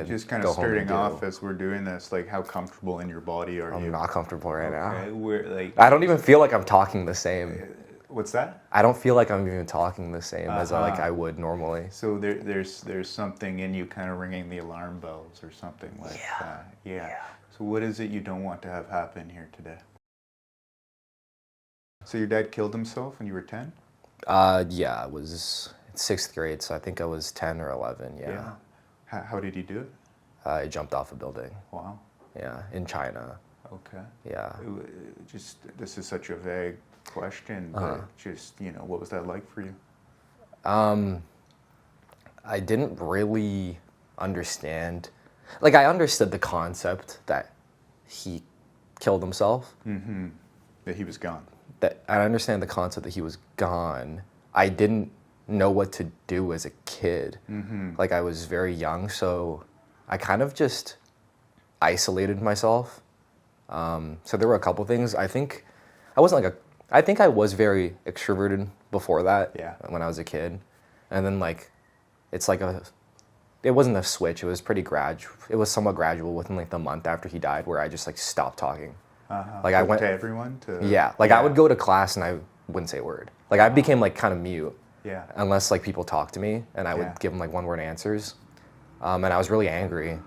Just kind of starting off as we're doing this, like how comfortable in your body are you? I'm not comfortable right now. We're like, I don't even feel like I'm talking the same. what's that? I don't feel like I'm even talking the same as I would normally. So there's something in you kind of ringing the alarm bells or something like that. Yeah. So what is it you don't want to have happen here today? So your dad killed himself when you were 10? Yeah, it was 6th grade, so I think I was 10 or 11, yeah. How did he do it? I jumped off a building. Wow. Yeah, in China. Okay. Yeah. Just, this is such a vague question, but just, what was that like for you? I didn't really understand. Like, I understood the concept that he killed himself. Mm-hmm. That he was gone. That I understand the concept that he was gone. I didn't know what to do as a kid. Mm-hmm. Like, I was very young, so I kind of just isolated myself. So there were a couple things. I think I was very extroverted before that. Yeah. When I was a kid, and then it wasn't a switch. It was pretty gradual. It was somewhat gradual within like the month after he died, where I just like stopped talking. Like I went to everyone. I would go to class and I wouldn't say a word. Like I became like kind of mute. Yeah. Unless like people talked to me, and I would give them like one word answers, and I was really angry.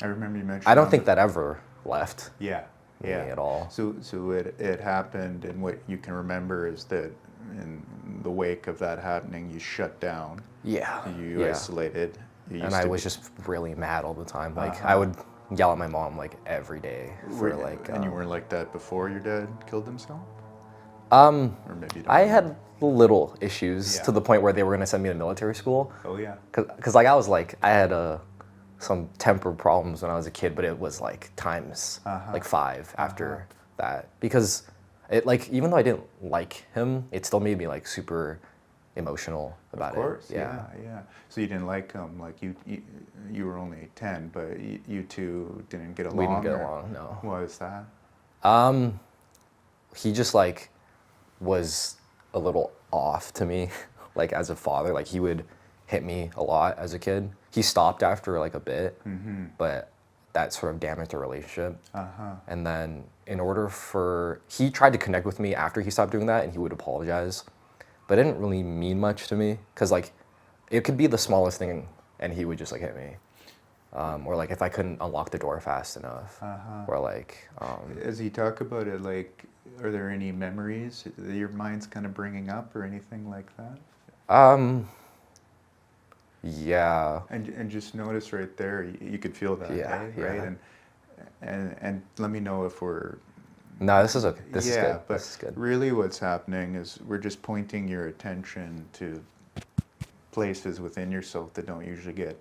I remember you mentioned. I don't think that ever left. Yeah. Me at all. So it happened, and what you can remember is that in the wake of that happening, you shut down. Yeah. You isolated. And I was just really mad all the time. Like I would yell at my mom like every day for like. And you weren't like that before your dad killed himself? Or maybe you don't I know. had little issues to the point where they were going to send me to military school. Oh yeah. Because like I had some temper problems when I was a kid, but it was like times like 5 after that, because it like, even though I didn't like him, it still made me like super emotional about it. Of course, yeah. So you didn't like him, like you were only 10, but you two didn't get along? We didn't get along, no. Why was that? He just like was a little off to me, like as a father. Like he would hit me a lot as a kid. He stopped after like a bit, but that sort of damaged the relationship. And then he tried to connect with me after he stopped doing that, and he would apologize, but it didn't really mean much to me, because like it could be the smallest thing and he would just like hit me, or like if I couldn't unlock the door fast enough, or like as you talk about it, like, are there any memories that your mind's kind of bringing up or anything like that? Yeah. And just notice right there, you could feel that, right? And let me know if we're... No, this is good. But This is good. Really what's happening is we're just pointing your attention to places within yourself that don't usually get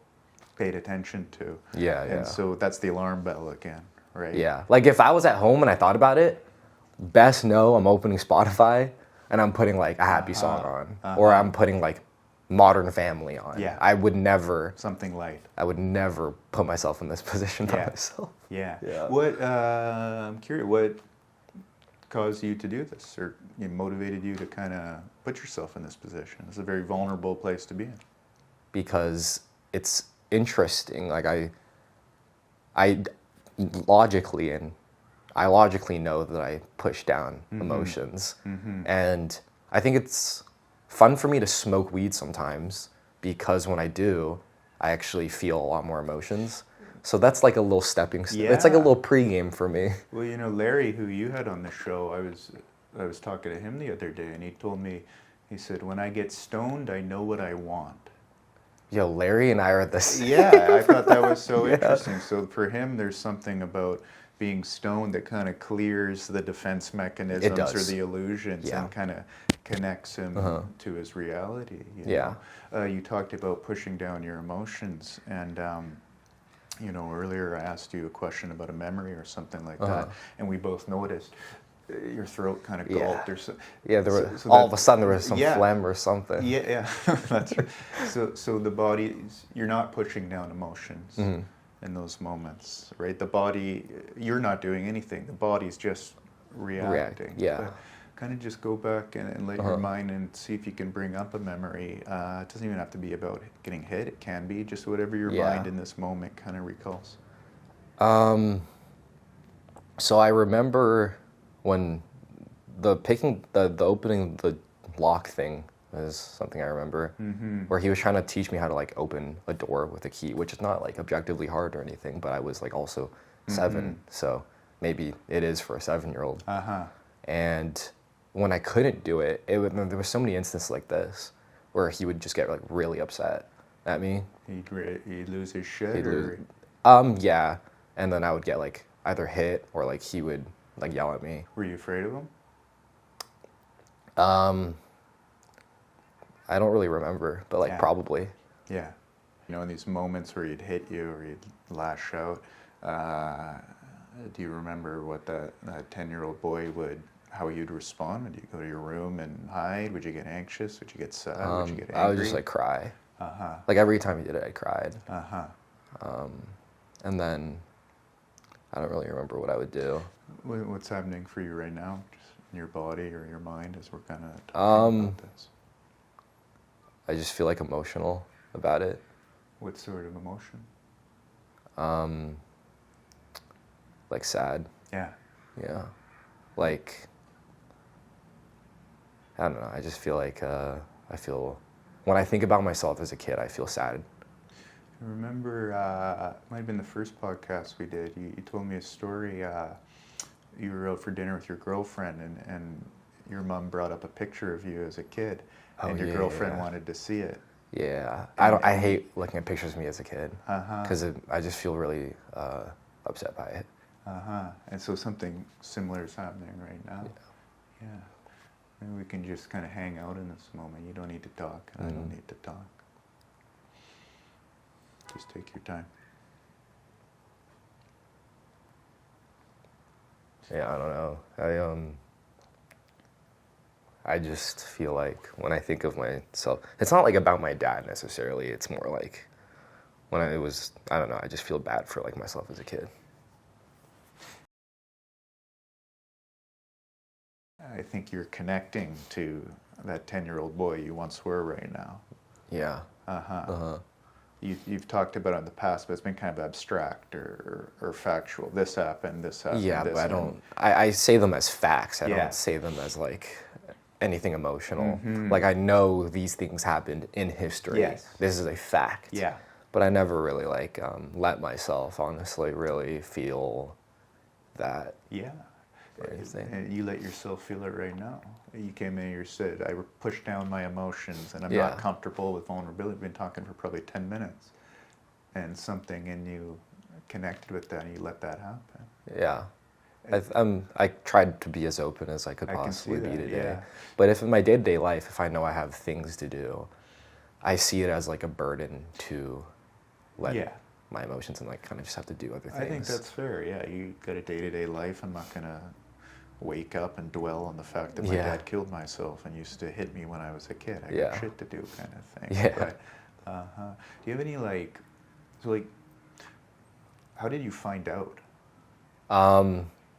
paid attention to. Yeah. And so that's the alarm bell again, right? Yeah. Like if I was at home and I thought about it, best know I'm opening Spotify and I'm putting like a happy song on, or I'm putting like Modern Family on. Yeah. I would never... Something light. I would never put myself in this position by myself. Yeah. Yeah. I'm curious, what caused you to do this, or motivated you to kind of put yourself in this position? It's a very vulnerable place to be in. Because it's interesting. Like I logically know that I push down emotions, and I think it's fun for me to smoke weed sometimes, because when I do, I actually feel a lot more emotions. So that's like a little stepping stone. Yeah. It's like a little pregame for me. Well, Larry, who you had on the show, I was talking to him the other day, and he told me, he said, when I get stoned, I know what I want. Yo, Larry and I are the same. Yeah, I thought that was so interesting. So for him, there's something about being stoned that kind of clears the defense mechanisms or the illusions and kind of connects him to his reality. You know? You talked about pushing down your emotions, and earlier I asked you a question about a memory or something like that, and we both noticed your throat kind of gulped. Or so. Yeah, all of a sudden there was some phlegm or something. Yeah, that's right. So the body, you're not pushing down emotions in those moments, right? The body, you're not doing anything. The body's just reacting. Yeah. kind of just go back and let your mind and see if you can bring up a memory. It doesn't even have to be about getting hit. It can be just whatever your mind in this moment kind of recalls. So I remember when the opening the lock thing is something I remember, where he was trying to teach me how to like open a door with a key, which is not like objectively hard or anything, but I was like also 7, so maybe it is for a 7-year-old. And when I couldn't do it, there were so many instances like this where he would just get like really upset at me. He'd lose his shit? Yeah. And then I would get like either hit or like he would like yell at me. Were you afraid of him? I don't really remember, but like probably. Yeah. You know, in these moments where he'd hit you or he'd lash out, do you remember what that 10-year-old boy how you'd respond? Would you go to your room and hide? Would you get anxious? Would you get sad? Would you get angry? I would just like cry. Like every time he did it, I cried. And then I don't really remember what I would do. What's happening for you right now, just in your body or your mind, as we're kind of talking about this? I just feel like emotional about it. What sort of emotion? Like sad. Yeah. Yeah. Like, I don't know. I just feel like when I think about myself as a kid, I feel sad. I remember, it might have been the first podcast we did. You told me a story. You were out for dinner with your girlfriend, and your mom brought up a picture of you as a kid, and your girlfriend wanted to see it. Yeah, I hate looking at pictures of me as a kid because I just feel really upset by it. And so something similar is happening right now. Yeah. Maybe we can just kind of hang out in this moment. You don't need to talk, and I don't need to talk. Just take your time. Yeah, I don't know. I just feel like when I think of myself, it's not like about my dad necessarily. It's more like when I don't know, I just feel bad for like myself as a kid. I think you're connecting to that 10-year-old boy you once were right now. Yeah. You've talked about it in the past, but it's been kind of abstract or factual. This happened. Yeah, but I don't. I say them as facts. I don't say them as like anything emotional. Like I know these things happened in history. Yes. This is a fact. Yeah. But I never really like let myself honestly really feel that. Yeah. And you let yourself feel it right now. You came in and you said, I pushed down my emotions and I'm not comfortable with vulnerability. We've been talking for probably 10 minutes. And something in you connected with that and you let that happen. Yeah. I tried to be as open as I could possibly be today. Yeah. But if in my day-to-day life, if I know I have things to do, I see it as like a burden to let my emotions and like kind of just have to do other things. I think that's fair. Yeah, you got a day-to-day life. I'm not gonna wake up and dwell on the fact that my dad killed myself and used to hit me when I was a kid. I got shit to do, kind of thing. Yeah. But, do you have any how did you find out?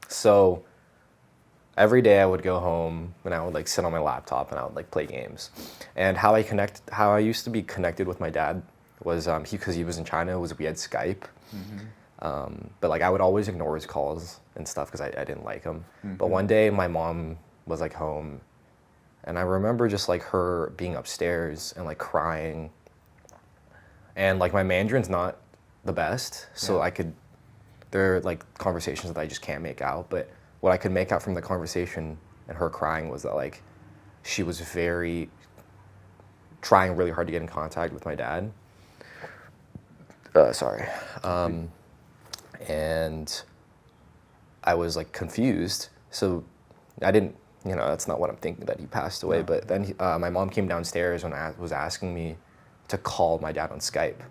So every day I would go home and I would like sit on my laptop and I would like play games. And how I used to be connected with my dad was because he was in China, we had Skype. But like I would always ignore his calls and stuff because I didn't like him. But one day my mom was like home and I remember just like her being upstairs and like crying. And like my Mandarin's not the best, so there are like conversations that I just can't make out. But what I could make out from the conversation and her crying was that like she was trying really hard to get in contact with my dad. And I was like confused. So I didn't, that's not what I'm thinking, that he passed away. No. But then my mom came downstairs and was asking me to call my dad on Skype.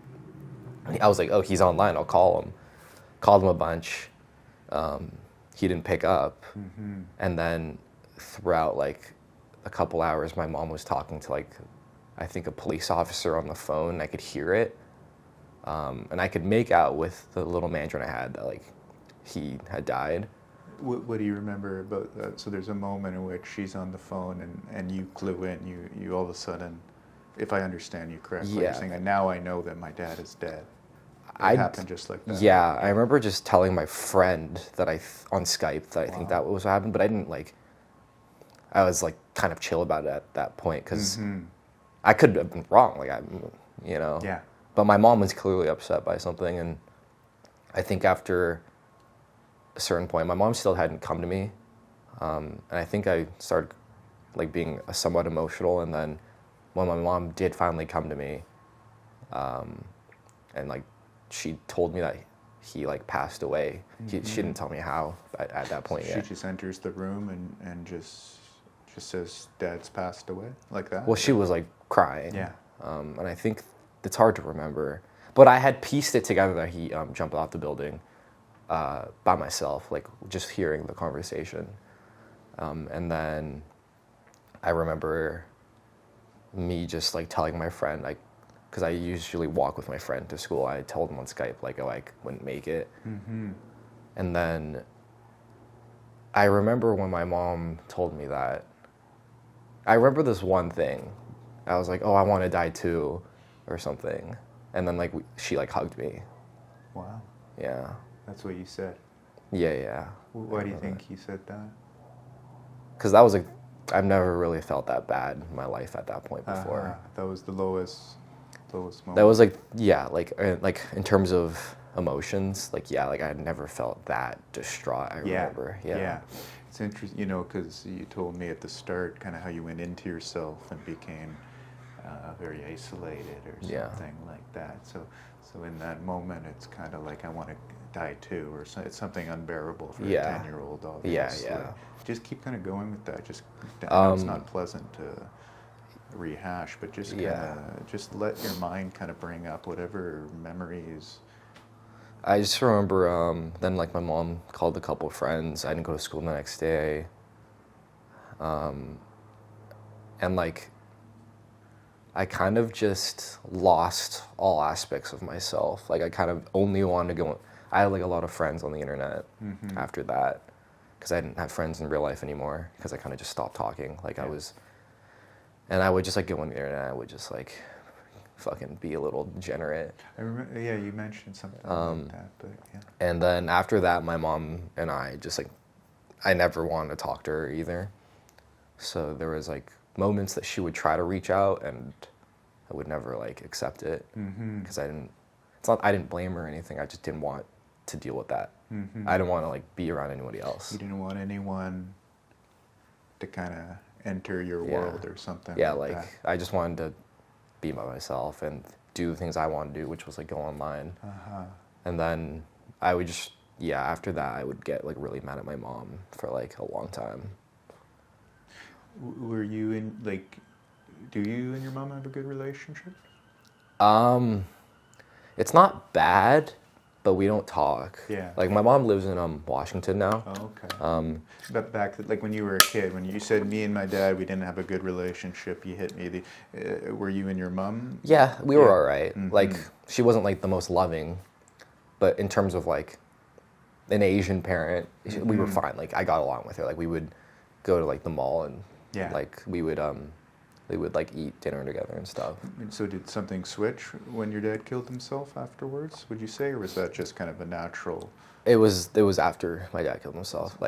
I was like, oh, he's online, I'll call him. Called him a bunch. He didn't pick up. And then throughout like a couple hours, my mom was talking to like, I think a police officer on the phone, and I could hear it. And I could make out with the little Mandarin I had that like he had died. What do you remember about that? So there's a moment in which she's on the phone and you clue in, you all of a sudden, if I understand you correctly, you're saying, now I know that my dad is dead. It happened just like that. Yeah, I remember just telling my friend that on Skype that I think that was what happened, but I didn't I was kind of chill about it at that point because I could have been wrong, Yeah. But my mom was clearly upset by something, and I think after a certain point, my mom still hadn't come to me, and I think I started being somewhat emotional, and then when my mom did finally come to me, and she told me that he passed away. She didn't tell me how at that point yet. She just enters the room and just says, "Dad's passed away," like that? Well, she was crying. Yeah. And I think it's hard to remember, but I had pieced it together that he jumped off the building by myself, just hearing the conversation. And then I remember me just telling my friend, because I usually walk with my friend to school. I told him on Skype I wouldn't make it. And then I remember when my mom told me that, I remember this one thing. I was like, "Oh, I want to die too," or something. And then she hugged me. Wow. Yeah. That's what you said. Yeah. Why do you think you said that? Because that was I've never really felt that bad in my life at that point before. That was the lowest moment. That was in terms of emotions, I had never felt that distraught. I remember. Yeah. It's interesting, because you told me at the start kind of how you went into yourself and became very isolated or something like that. So in that moment, it's kind of I want to die too, or it's something unbearable for a 10-year-old, obviously. Yeah. Just keep kind of going with that. I know it's not pleasant to rehash, but just just let your mind kind of bring up whatever memories. I just remember then my mom called a couple of friends. I didn't go to school the next day. And I kind of just lost all aspects of myself. I kind of only wanted to go. I had a lot of friends on the internet after that, because I didn't have friends in real life anymore, because I kind of just stopped talking. And I would just go on the internet. I would just fucking be a little degenerate. I remember, you mentioned something like that, but yeah. And then after that, my mom and I just I never wanted to talk to her either. So there was moments that she would try to reach out, and I would never accept it, because I didn't blame her or anything. I just didn't want to deal with that. I didn't want to be around anybody else. You didn't want anyone to kind of enter your world or something. Yeah, that. I just wanted to be by myself and do the things I wanted to do, which was go online. And then I would just after that I would get really mad at my mom for a long time. Were you in do you and your mom have a good relationship? It's not bad, but we don't talk. Yeah. My mom lives in Washington now. Oh, okay. But back when you were a kid, when you said me and my dad, we didn't have a good relationship, you hit me. Were you and your mom? Yeah, we were all right. She wasn't the most loving, but in terms of an Asian parent, we were fine. I got along with her. We would go to the mall, and we would eat dinner together and stuff. And so did something switch when your dad killed himself afterwards, would you say, or was that just kind of a natural? It was after my dad killed himself.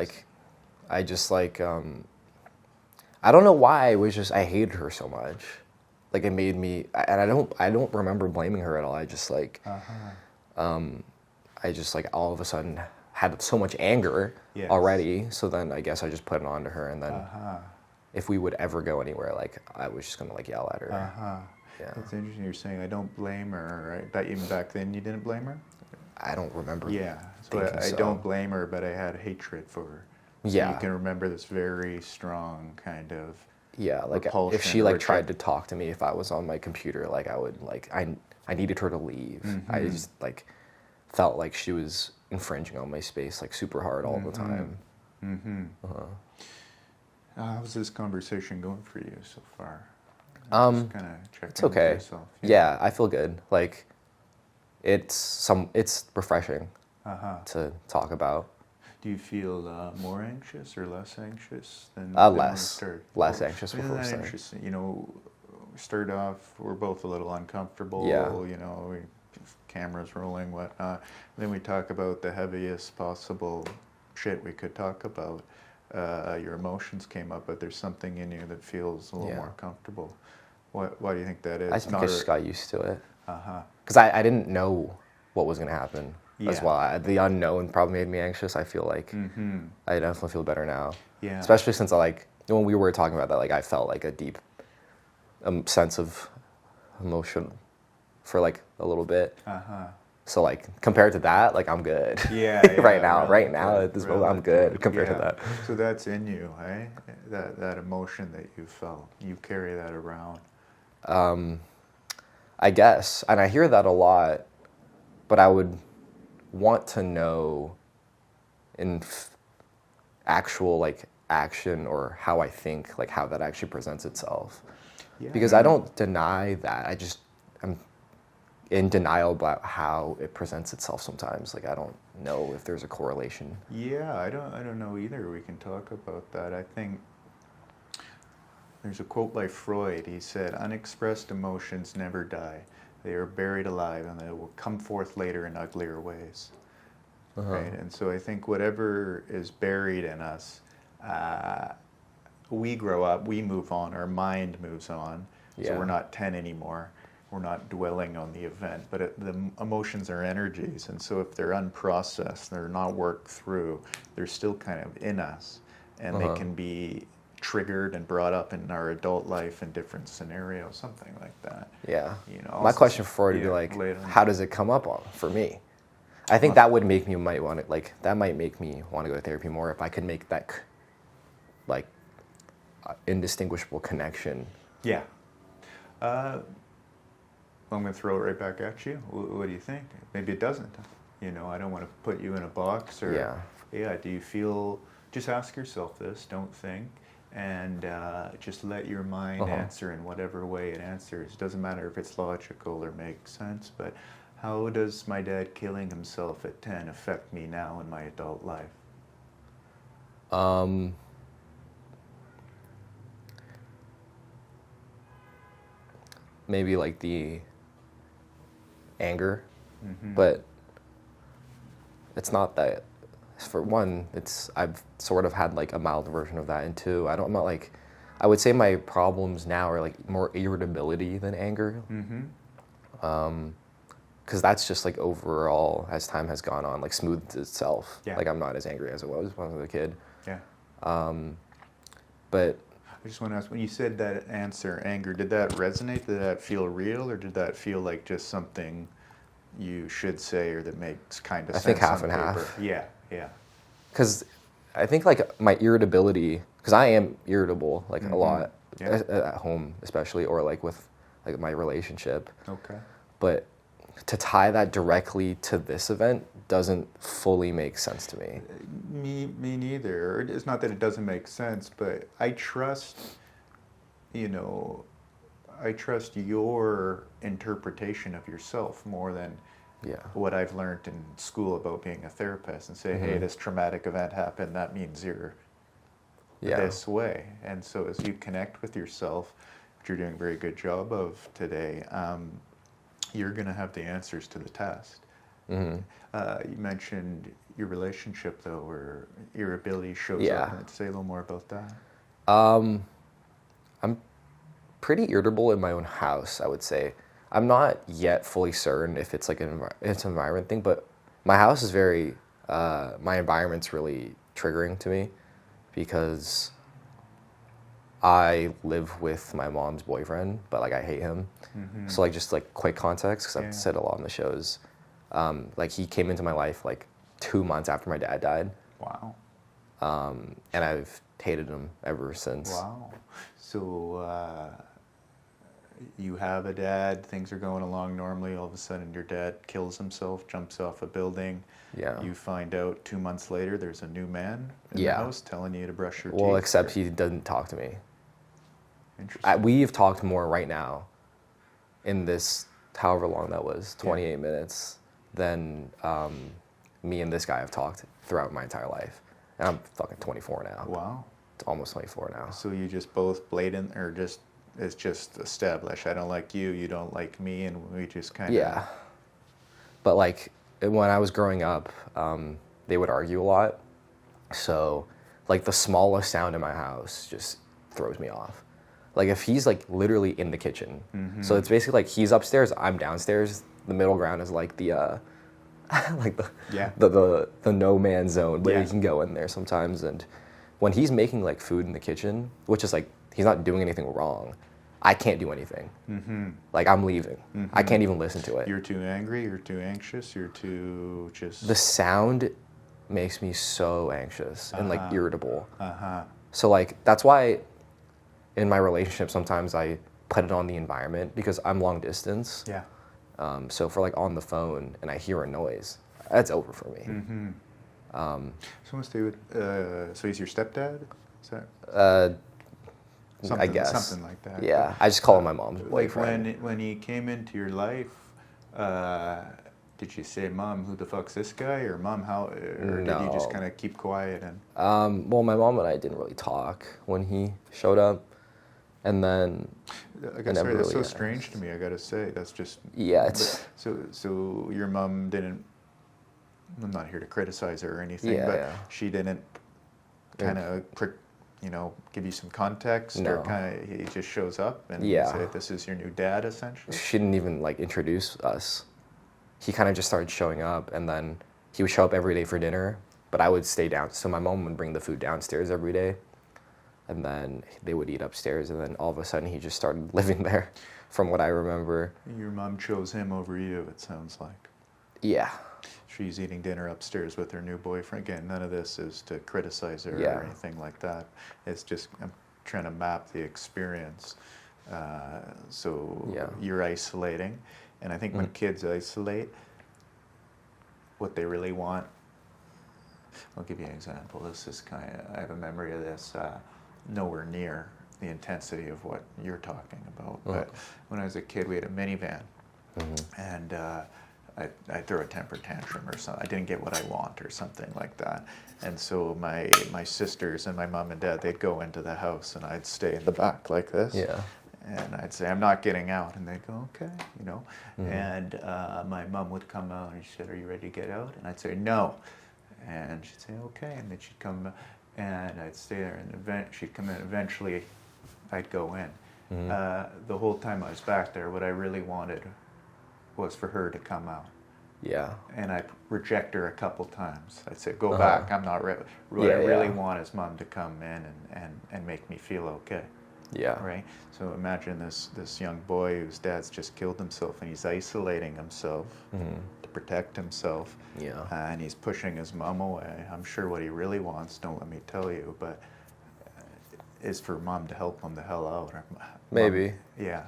I just I don't know why, I hated her so much. It made me, and I don't remember blaming her at all. I just all of a sudden had so much anger already. So then I guess I just put it on to her, and then if we would ever go anywhere, I was just gonna yell at her. Yeah. It's interesting you're saying I don't blame her, right? That even back then you didn't blame her? I don't remember. Yeah. So I don't blame her, but I had hatred for her. So Yeah. you can remember this very strong kind of if she tried to talk to me if I was on my computer, I would I needed her to leave. I just felt she was infringing on my space super hard all the time. How's this conversation going for you so far? Just kind of checking it's okay. with yourself. Yeah, I feel good. It's refreshing to talk about. Do you feel more anxious or less anxious than Less. when we started? Less anxious Isn't before we that started. interesting? You know, we started off, we're both a little uncomfortable. Yeah. You know, cameras rolling, whatnot. Then we talk about the heaviest possible shit we could talk about. Your emotions came up, but there's something in you that feels a little more comfortable. Why do you think that is? I think I just got used to it. Uh-huh. Because I didn't know what was going to happen as Yeah. well. The unknown probably made me anxious. I feel like I definitely feel better now. Yeah. Especially since when we were talking about that, like I felt like a deep sense of emotion for like a little bit. Uh-huh. So like compared to that, like I'm good. Yeah. right now at this moment, I'm good compared to that. So that's in you, eh? That emotion that you felt, you carry that around. I guess, and I hear that a lot, but I would want to know in actual like action or how I think, like how that actually presents itself. Yeah. Because I don't deny that. I'm in denial about how it presents itself sometimes. Like I don't know if there's a correlation. Yeah, I don't know either. We can talk about that. I think there's a quote by Freud. He said, "Unexpressed emotions never die. They are buried alive and they will come forth later in uglier ways." Right? And so I think whatever is buried in us, we grow up, we move on, our mind moves on. So we're not 10 anymore. We're not dwelling on the event, but the emotions are energies. And so if they're unprocessed, they're not worked through, they're still kind of in us. And they can be triggered and brought up in our adult life in different scenarios, something like that. Yeah. You know, my question for Freud would be like, how does it come up for me? I think that would make me that might make me want to go to therapy more if I could make that like indistinguishable connection. Yeah. I'm going to throw it right back at you. What do you think? Maybe it doesn't. You know, I don't want to put you in a box or... Yeah, do you feel... Just ask yourself this, don't think, and just let your mind answer in whatever way it answers. It doesn't matter if it's logical or makes sense, but how does my dad killing himself at 10 affect me now in my adult life? Maybe like the anger, but it's not that. For one, I've sort of had like a mild version of that, and two, I'm not like, I would say my problems now are like more irritability than anger. Because that's just like overall, as time has gone on, like smoothed itself. Yeah. Like I'm not as angry as I was when I was a kid. Yeah. But I just want to ask, when you said that answer, anger, did that resonate? Did that feel real, or did that feel like just something you should say or that makes kind of sense? I think half on and paper? half. Yeah, yeah. Because I think like my irritability, because I am irritable like a lot at home, especially, or like with like my relationship. Okay. But to tie that directly to this event doesn't fully make sense to me. Me neither. It's not that it doesn't make sense, but I trust, I trust your interpretation of yourself more than what I've learned in school about being a therapist, and say, hey, this traumatic event happened, that means you're this way. And so as you connect with yourself, which you're doing a very good job of today, you're going to have the answers to the test. You mentioned your relationship, though, where irritability shows up. Say a little more about that. I'm pretty irritable in my own house, I would say. I'm not yet fully certain if it's like it's an environment thing, but my house is very, my environment's really triggering to me because I live with my mom's boyfriend, but like I hate him. So like just like quick context, because I've said a lot on the shows. Like he came into my life like 2 months after my dad died. Wow. And I've hated him ever since. Wow. So you have a dad, things are going along normally, all of a sudden your dad kills himself, jumps off a building. Yeah. You find out 2 months later there's a new man in the house telling you to brush your teeth. Well, except he doesn't talk to me. Interesting. We've talked more right now in this, however long that was, 28 minutes, than me and this guy have talked throughout my entire life. And I'm fucking 24 now. Wow. It's almost 24 now. So you just both blatant, or just, it's just established, I don't like you, you don't like me, and we just kind of... Yeah. But like, when I was growing up, they would argue a lot. So like the smallest sound in my house just throws me off. Like if he's like literally in the kitchen. Mm-hmm. So it's basically like he's upstairs, I'm downstairs. The middle ground is like the like the no man's zone where you can go in there sometimes. And when he's making like food in the kitchen, which is like he's not doing anything wrong, I can't do anything. Mm-hmm. Like I'm leaving. Mm-hmm. I can't even listen to it. You're too angry, you're too anxious, you're too just... The sound makes me so anxious and like irritable. So like that's why in my relationship sometimes I put it on the environment, because I'm long distance. Yeah. So for like on the phone and I hear a noise, that's over for me. Mm-hmm. So let's do it. So he's your stepdad? Is that? I guess something like that. Yeah, I just call him my mom's boyfriend. Like when he came into your life, did you say, "Mom, who the fuck's this guy?" Or "Mom, how?" Or No. did you just kind of keep quiet and? Well, my mom and I didn't really talk when he showed up, and then. Sorry, that's so strange to me. I gotta say, that's just. Yeah, it's. So your mom didn't. I'm not here to criticize her or anything, but she didn't kind of, give you some context, or kind of he just shows up and say, "This is your new dad," essentially. She didn't even like introduce us. He kind of just started showing up, and then he would show up every day for dinner, but I would stay down. So my mom would bring the food downstairs every day, and then they would eat upstairs, and then all of a sudden he just started living there, from what I remember. Your mom chose him over you, it sounds like. Yeah. She's eating dinner upstairs with her new boyfriend. Again, none of this is to criticize her or anything like that. It's just, I'm trying to map the experience. So you're isolating. And I think when kids isolate, what they really want, I'll give you an example. This is I have a memory of this, nowhere near the intensity of what you're talking about. But when I was a kid, we had a minivan, and I'd throw a temper tantrum or something. I didn't get what I want or something like that. And so my sisters and my mom and dad, they'd go into the house, and I'd stay in the back like this. Yeah. And I'd say, "I'm not getting out." And they'd go, "Okay," And my mom would come out and she said, "Are you ready to get out?" And I'd say, "No." And she'd say, "Okay." And then she'd come, and I'd stay there, and she'd come in. Eventually, I'd go in. The whole time I was back there, what I really wanted was for her to come out. Yeah. And I'd reject her a couple times. I'd say, "Go back, I'm not ready." What I really want is Mom to come in and make me feel okay. Yeah. Right? So imagine this young boy whose dad's just killed himself, and he's isolating himself to protect himself. Yeah. And he's pushing his mom away. I'm sure what he really wants, don't let me tell you, but is for Mom to help him the hell out. Maybe. Yeah.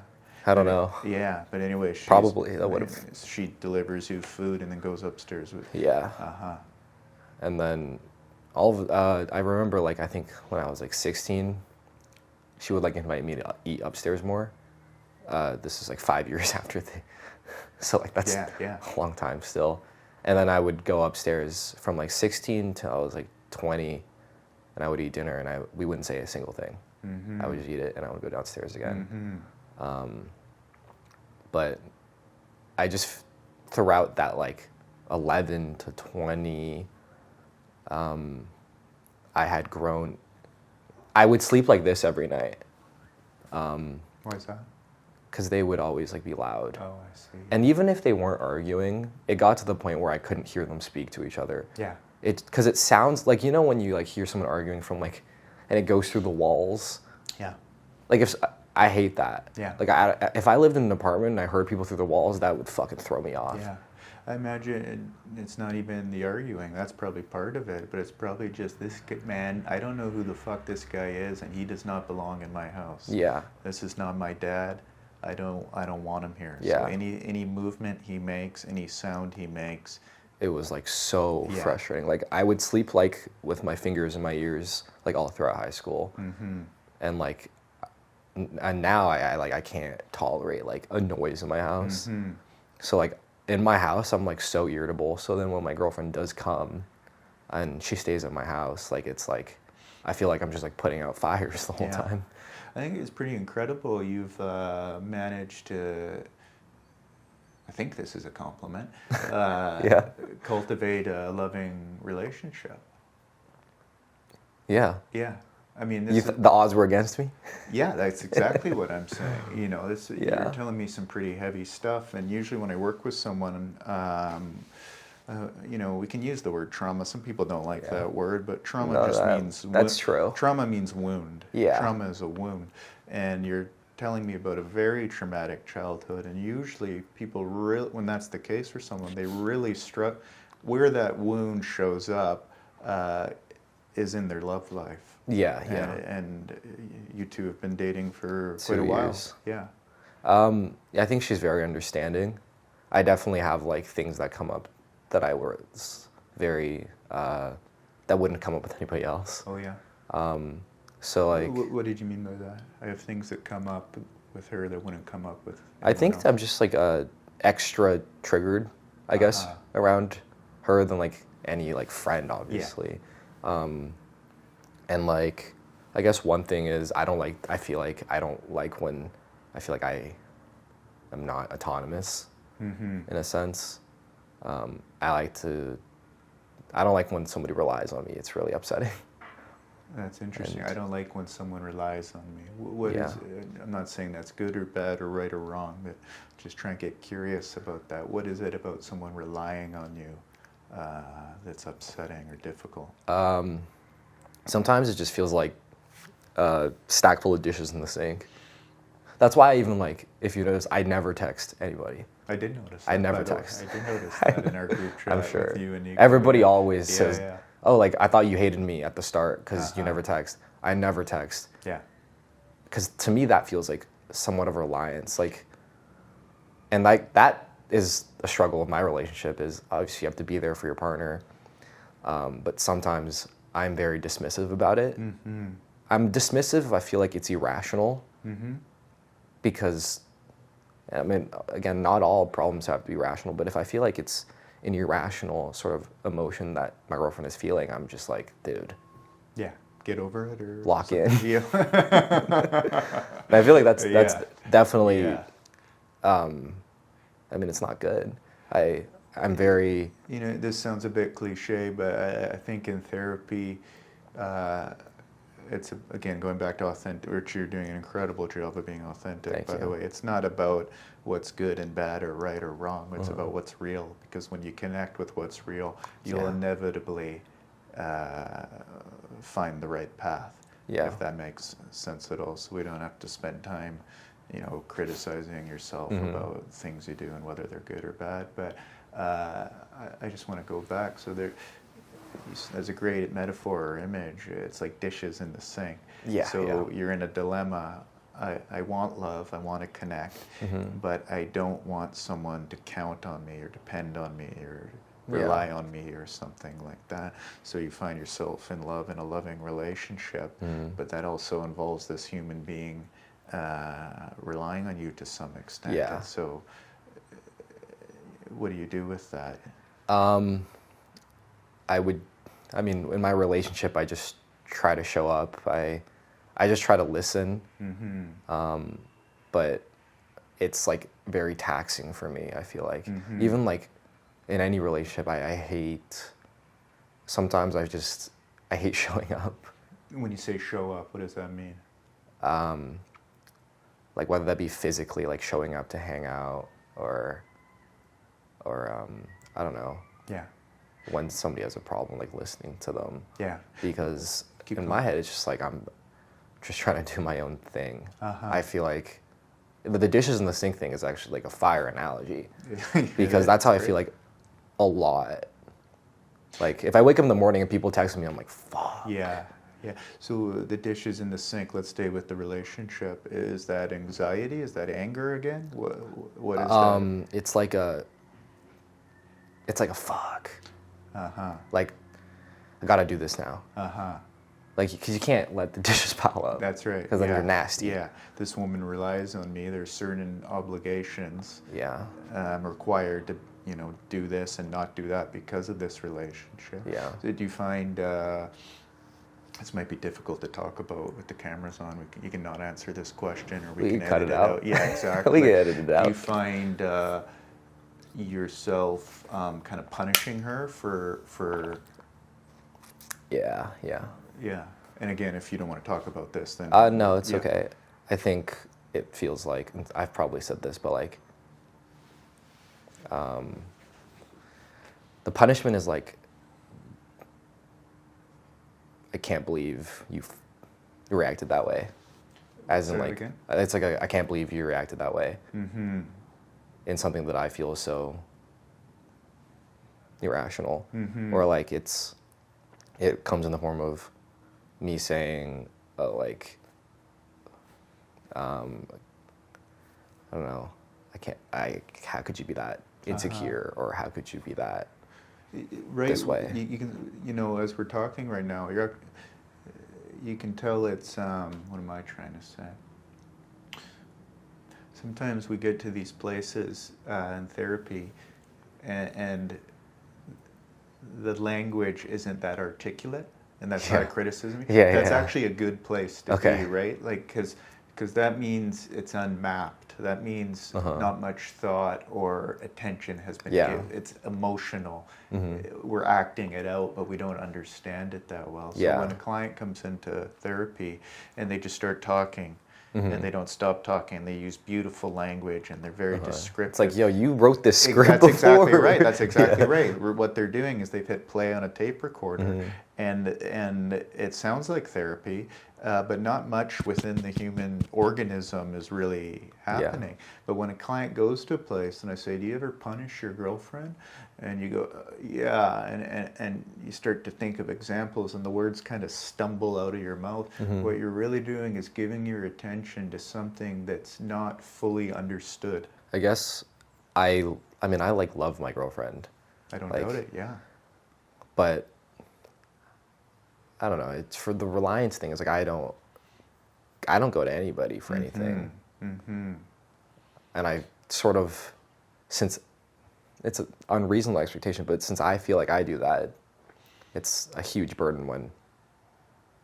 I don't know. Yeah, but anyway, probably that would have. She delivers you food and then goes upstairs with. Yeah. And then I remember, like, I think when I was like 16, she would like invite me to eat upstairs more. This is like 5 years after so like that's a long time still. And then I would go upstairs from like 16 till I was like 20, and I would eat dinner, and we wouldn't say a single thing. I would just eat it, and I would go downstairs again. But I just, throughout that like 11 to 20, I had grown. I would sleep like this every night. Why is that? Because they would always like be loud. Oh, I see. And even if they weren't arguing, it got to the point where I couldn't hear them speak to each other. Yeah. Because it sounds like, when you like hear someone arguing from like, and it goes through the walls. Yeah. Like I hate that. Yeah. Like if I lived in an apartment and I heard people through the walls, that would fucking throw me off. Yeah. I imagine it's not even the arguing. That's probably part of it, but it's probably just this man. I don't know who the fuck this guy is, and he does not belong in my house. Yeah. This is not my dad. I don't want him here. Yeah. So any movement he makes, any sound he makes. It was like so frustrating. Like I would sleep like with my fingers in my ears like all throughout high school. And like, and now I can't tolerate like a noise in my house. So like in my house, I'm like so irritable. So then when my girlfriend does come and she stays at my house, like it's like, I feel like I'm just like putting out fires the whole time. I think it's pretty incredible. You've managed to, I think this is a compliment, cultivate a loving relationship. Yeah. Yeah. I mean, the odds were against me? Yeah, that's exactly what I'm saying. You know, you're telling me some pretty heavy stuff, and usually when I work with someone, you know, we can use the word trauma. Some people don't like that word, but trauma means... That's true. Trauma means wound. Yeah. Trauma is a wound. And you're telling me about a very traumatic childhood, and usually people when that's the case for someone, they really where that wound shows up is in their love life. Yeah. And you two have been dating for 2 quite a while. years. Yeah. I think she's very understanding. I definitely have like things that come up that I was very, that wouldn't come up with anybody else. Oh yeah. So like... What did you mean by that? I have things that come up with her that wouldn't come up with I think else. I'm just like extra triggered, I guess, around her than like any like friend, obviously. Yeah. And like, I guess one thing is I don't like when I feel like I am not autonomous in a sense. I don't like when somebody relies on me. It's really upsetting. That's interesting. I don't like when someone relies on me. What is it? I'm not saying that's good or bad or right or wrong, but just trying to get curious about that. What is it about someone relying on you that's upsetting or difficult? Sometimes it just feels like a stack full of dishes in the sink. That's why I even like, if you notice, I never text anybody. I did notice that. I never text. I did notice that in our group chat. I'm sure. With you and Nico. Everybody always says, oh, like, I thought you hated me at the start because you never text. I never text. Yeah. Because to me, that feels like somewhat of a reliance. Like, and like, that is a struggle of my relationship is obviously you have to be there for your partner. But sometimes I'm very dismissive about it. Mm-hmm. I'm dismissive if I feel like it's irrational. Mm-hmm. Because, I mean, again, not all problems have to be rational, but if I feel like it's an irrational sort of emotion that my girlfriend is feeling, I'm just like, dude. Yeah, get over it or... Lock in. Yeah. And I feel like that's definitely, I mean, it's not good. I'm very... You know, this sounds a bit cliche, but I think in therapy, it's, again, going back to authentic, Rich, you're doing an incredible job of being authentic, Thank by you. the way. It's not about what's good and bad or right or wrong. It's about what's real, because when you connect with what's real, you'll inevitably find the right path, if that makes sense at all. So we don't have to spend time, you know, criticizing yourself about things you do and whether they're good or bad. But I just want to go back. So there's a great metaphor or image. It's like dishes in the sink. Yeah. So you're in a dilemma. I want love, I want to connect, but I don't want someone to count on me or depend on me or rely on me or something like that. So you find yourself in love in a loving relationship, but that also involves this human being relying on you to some extent. Yeah. And so what do you do with that? In my relationship, I just try to show up. I just try to listen. But it's like very taxing for me, I feel like. Even like in any relationship, I hate, sometimes I hate showing up. When you say show up, what does that mean? Like whether that be physically, like showing up to hang out or I don't know. Yeah. When somebody has a problem, like listening to them. Yeah. Because in my head, it's just like I'm just trying to do my own thing. I feel like the dishes in the sink thing is actually like a fire analogy. Because that's how I feel like a lot. Like if I wake up in the morning and people text me, I'm like, fuck. Yeah. Yeah. So the dishes in the sink, let's stay with the relationship. Is that anxiety? Is that anger again? What is that? It's like a fuck. Like, I gotta do this now. Like, because you can't let the dishes pile up. That's right. Because then you're nasty. Yeah. This woman relies on me. There's certain obligations. Yeah. I'm required to, do this and not do that because of this relationship. Yeah. So do you find this might be difficult to talk about with the cameras on? You can not answer this question, or we can cut edit it out. Yeah, exactly. We can edit it out. Do you find yourself kind of punishing her for? Yeah. Yeah. And again, if you don't want to talk about this, then no, it's okay. I think it feels like, I've probably said this, but like, the punishment is like, I can't believe you reacted that way. As in, like, it's like I can't believe you reacted that way. Mm-hmm. In something that I feel is so irrational. Mm-hmm. Or like it comes in the form of me saying, like, I don't know, how could you be that insecure, or how could you be that this way? You can, as we're talking right now, you can tell it's, what am I trying to say? Sometimes we get to these places in therapy, and the language isn't that articulate, and that's not a criticism. That's actually a good place to be, right? Like, because that means it's unmapped. That means not much thought or attention has been given. It's emotional. Mm-hmm. We're acting it out, but we don't understand it that well. So when a client comes into therapy and they just start talking, and they don't stop talking, they use beautiful languge, and they're very descriptive. It's like, yo, you wrote this script That's before. exactly right. That's exactly right. What they're doing is they've hit play on a tape recorder, and it sounds like therapy, but not much within the human organism is really happening. Yeah. But when a client goes to a place and I say, do you ever punish your girlfriend? And you go, yeah, and you start to think of examples, and the words kind of stumble out of your mouth. Mm-hmm. What you're really doing is giving your attention to something that's not fully understood. I guess I like love my girlfriend. I don't doubt it, yeah. But I don't know, it's for the reliance thing. It's like I don't go to anybody for anything. Mm-hmm. And I sort of, since it's an unreasonable expectation, but since I feel like I do that, it's a huge burden when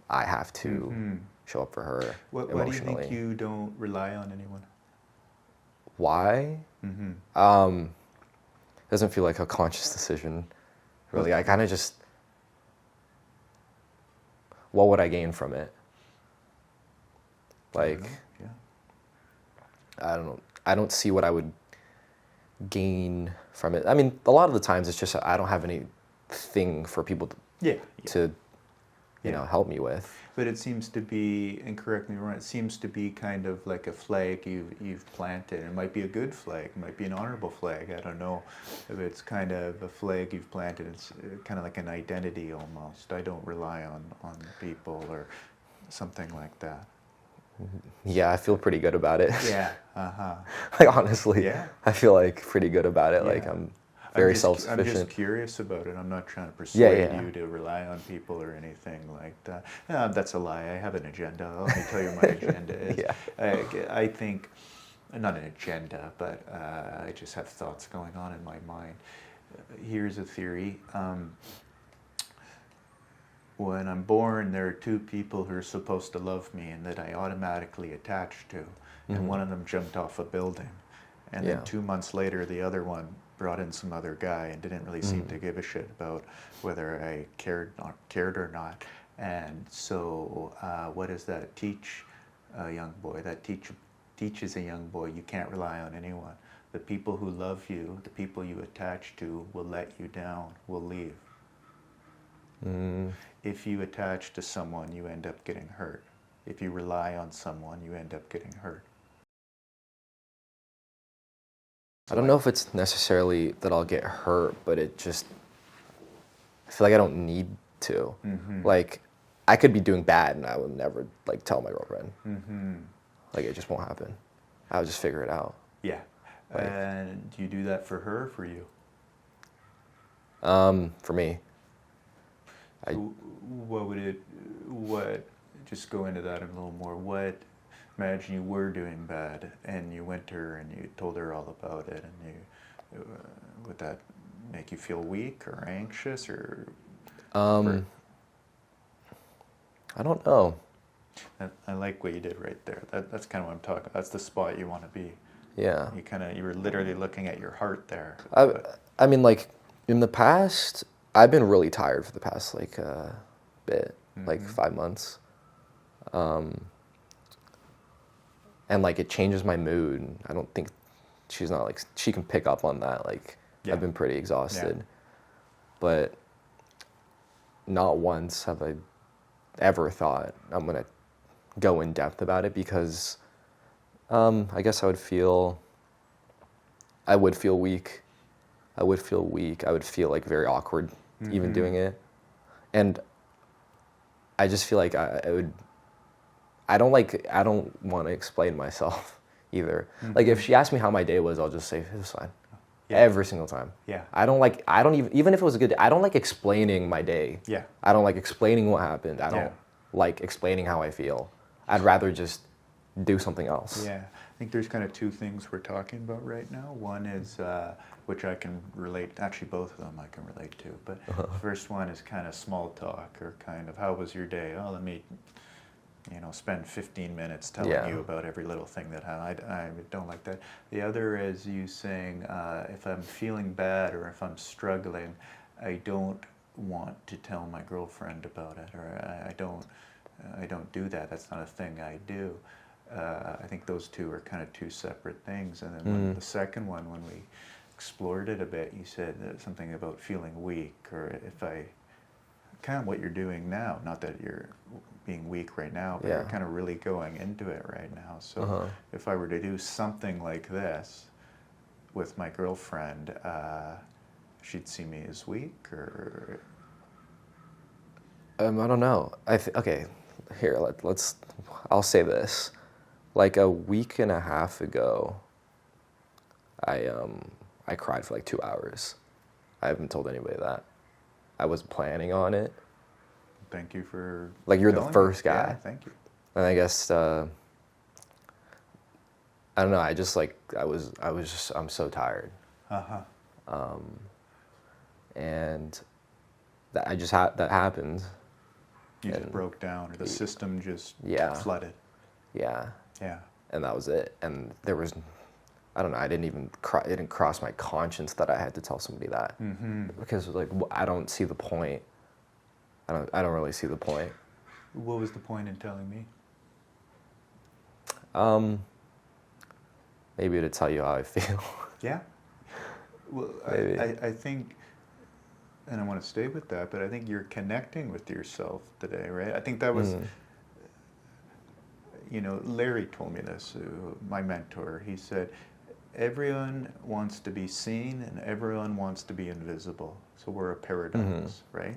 I have to show up for her emotionally. Why do you think you don't rely on anyone? Why? Mm-hmm. It doesn't feel like a conscious decision, really. I kind of just, what would I gain from it? Like, I don't know. I don't see what I would gain from it. I mean, a lot of the times it's just I don't have anything for people to help me with. But it seems to be, and correct me if I'm wrong, it seems to be kind of like a flag you've planted. It might be a good flag, it might be an honorable flag. I don't know if it's kind of a flag you've planted. It's kind of like an identity almost. I don't rely on people or something like that. Yeah, I feel pretty good about it. Yeah. Like, honestly, I feel like pretty good about it. Yeah. Like, I'm very self-sufficient. I'm just curious about it. I'm not trying to persuade you to rely on people or anything like that. No, that's a lie. I have an agenda. Let me tell you what my agenda is. I think, not an agenda, but I just have thoughts going on in my mind. Here's a theory. When I'm born, there are two people who are supposed to love me and that I automatically attach to. And one of them jumped off a building. And then 2 months later, the other one brought in some other guy and didn't really seem to give a shit about whether I cared or not. And so what does that teach a young boy? That teaches a young boy you can't rely on anyone. The people who love you, the people you attach to, will let you down, will leave. If you attach to someone, you end up getting hurt. If you rely on someone, you end up getting hurt. I don't know if it's necessarily that I'll get hurt, but I feel like I don't need to. Like, I could be doing bad and I would never tell my girlfriend. Like, it just won't happen. I'll just figure it out. Yeah. And do you do that for her or for you? For me. just go into that a little more. Imagine you were doing bad and you went to her and you told her all about it, and would that make you feel weak or anxious or? I don't know. I like what you did right there. That's kind of what I'm talking about. That's the spot you want to be. Yeah. You were literally looking at your heart there. I mean, like, in the past, I've been really tired for the past, like, bit, like 5 months. And, like, it changes my mood. I don't think she's not, like, she can pick up on that. Like, I've been pretty exhausted. Yeah. But not once have I ever thought I'm going to go in depth about it, because I guess I would feel weak. I would feel like very awkward even doing it. And I just feel like I don't want to explain myself either. Like, if she asked me how my day was, I'll just say it was fine. Yeah. Every single time. Yeah. I don't even if it was a good day, I don't like explaining my day. Yeah. I don't like explaining what happened. I don't like explaining how I feel. I'd rather just do something else. Yeah. I think there's kind of two things we're talking about right now. One is, which I can relate, actually both of them I can relate to, but the first one is kind of small talk, or kind of, how was your day? Oh, let me, spend 15 minutes telling you about every little thing that happened. I don't like that. The other is you saying, if I'm feeling bad or if I'm struggling, I don't want to tell my girlfriend about it, or I don't do that. That's not a thing I do. I think those two are kind of two separate things. And then the second one, when we explored it a bit, you said something about feeling weak, or if I, kind of what you're doing now, not that you're being weak right now, but you're kind of really going into it right now. So if I were to do something like this with my girlfriend, she'd see me as weak, or? I don't know. Okay, here, I'll say this. Like a week and a half ago, I cried for like 2 hours. I haven't told anybody that. I was planning on it. Thank you for, like, you're the first guy. Yeah, thank you. And I guess I don't know. I just, like, I'm so tired. And that happened. You just broke down, or the system just flooded. Yeah. Yeah. And that was it. And there was, I don't know, it didn't cross my conscience that I had to tell somebody that. Because, like, I don't see the point. I don't really see the point. What was the point in telling me? Maybe to tell you how I feel. Yeah. Well, I think, and I want to stay with that, but I think you're connecting with yourself today, right? I think that was, Larry told me this, my mentor. He said, everyone wants to be seen and everyone wants to be invisible. So we're a paradox, right?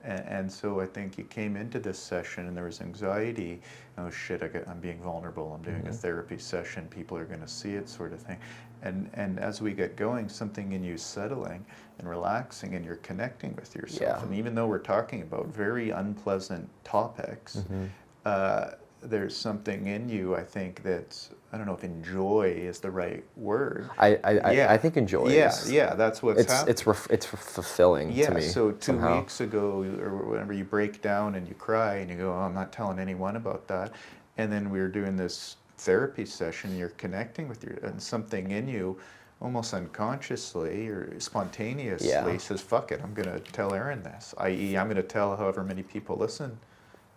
And so I think you came into this session and there was anxiety. Oh shit, I'm being vulnerable. I'm doing a therapy session. People are going to see it, sort of thing. And as we get going, something in you settling and relaxing, and you're connecting with yourself. Yeah. And even though we're talking about very unpleasant topics, there's something in you, I think, that's, I don't know if enjoy is the right word. I think enjoy is. Yeah, that's what's happening. It's fulfilling to me. Yeah, so 2 somehow. weeks ago, or whenever you break down and you cry and you go, oh, I'm not telling anyone about that. And then we were doing this therapy session, you're connecting with and something in you, almost unconsciously or spontaneously, says, fuck it, I'm going to tell Aaron this, i.e. I'm going to tell however many people listen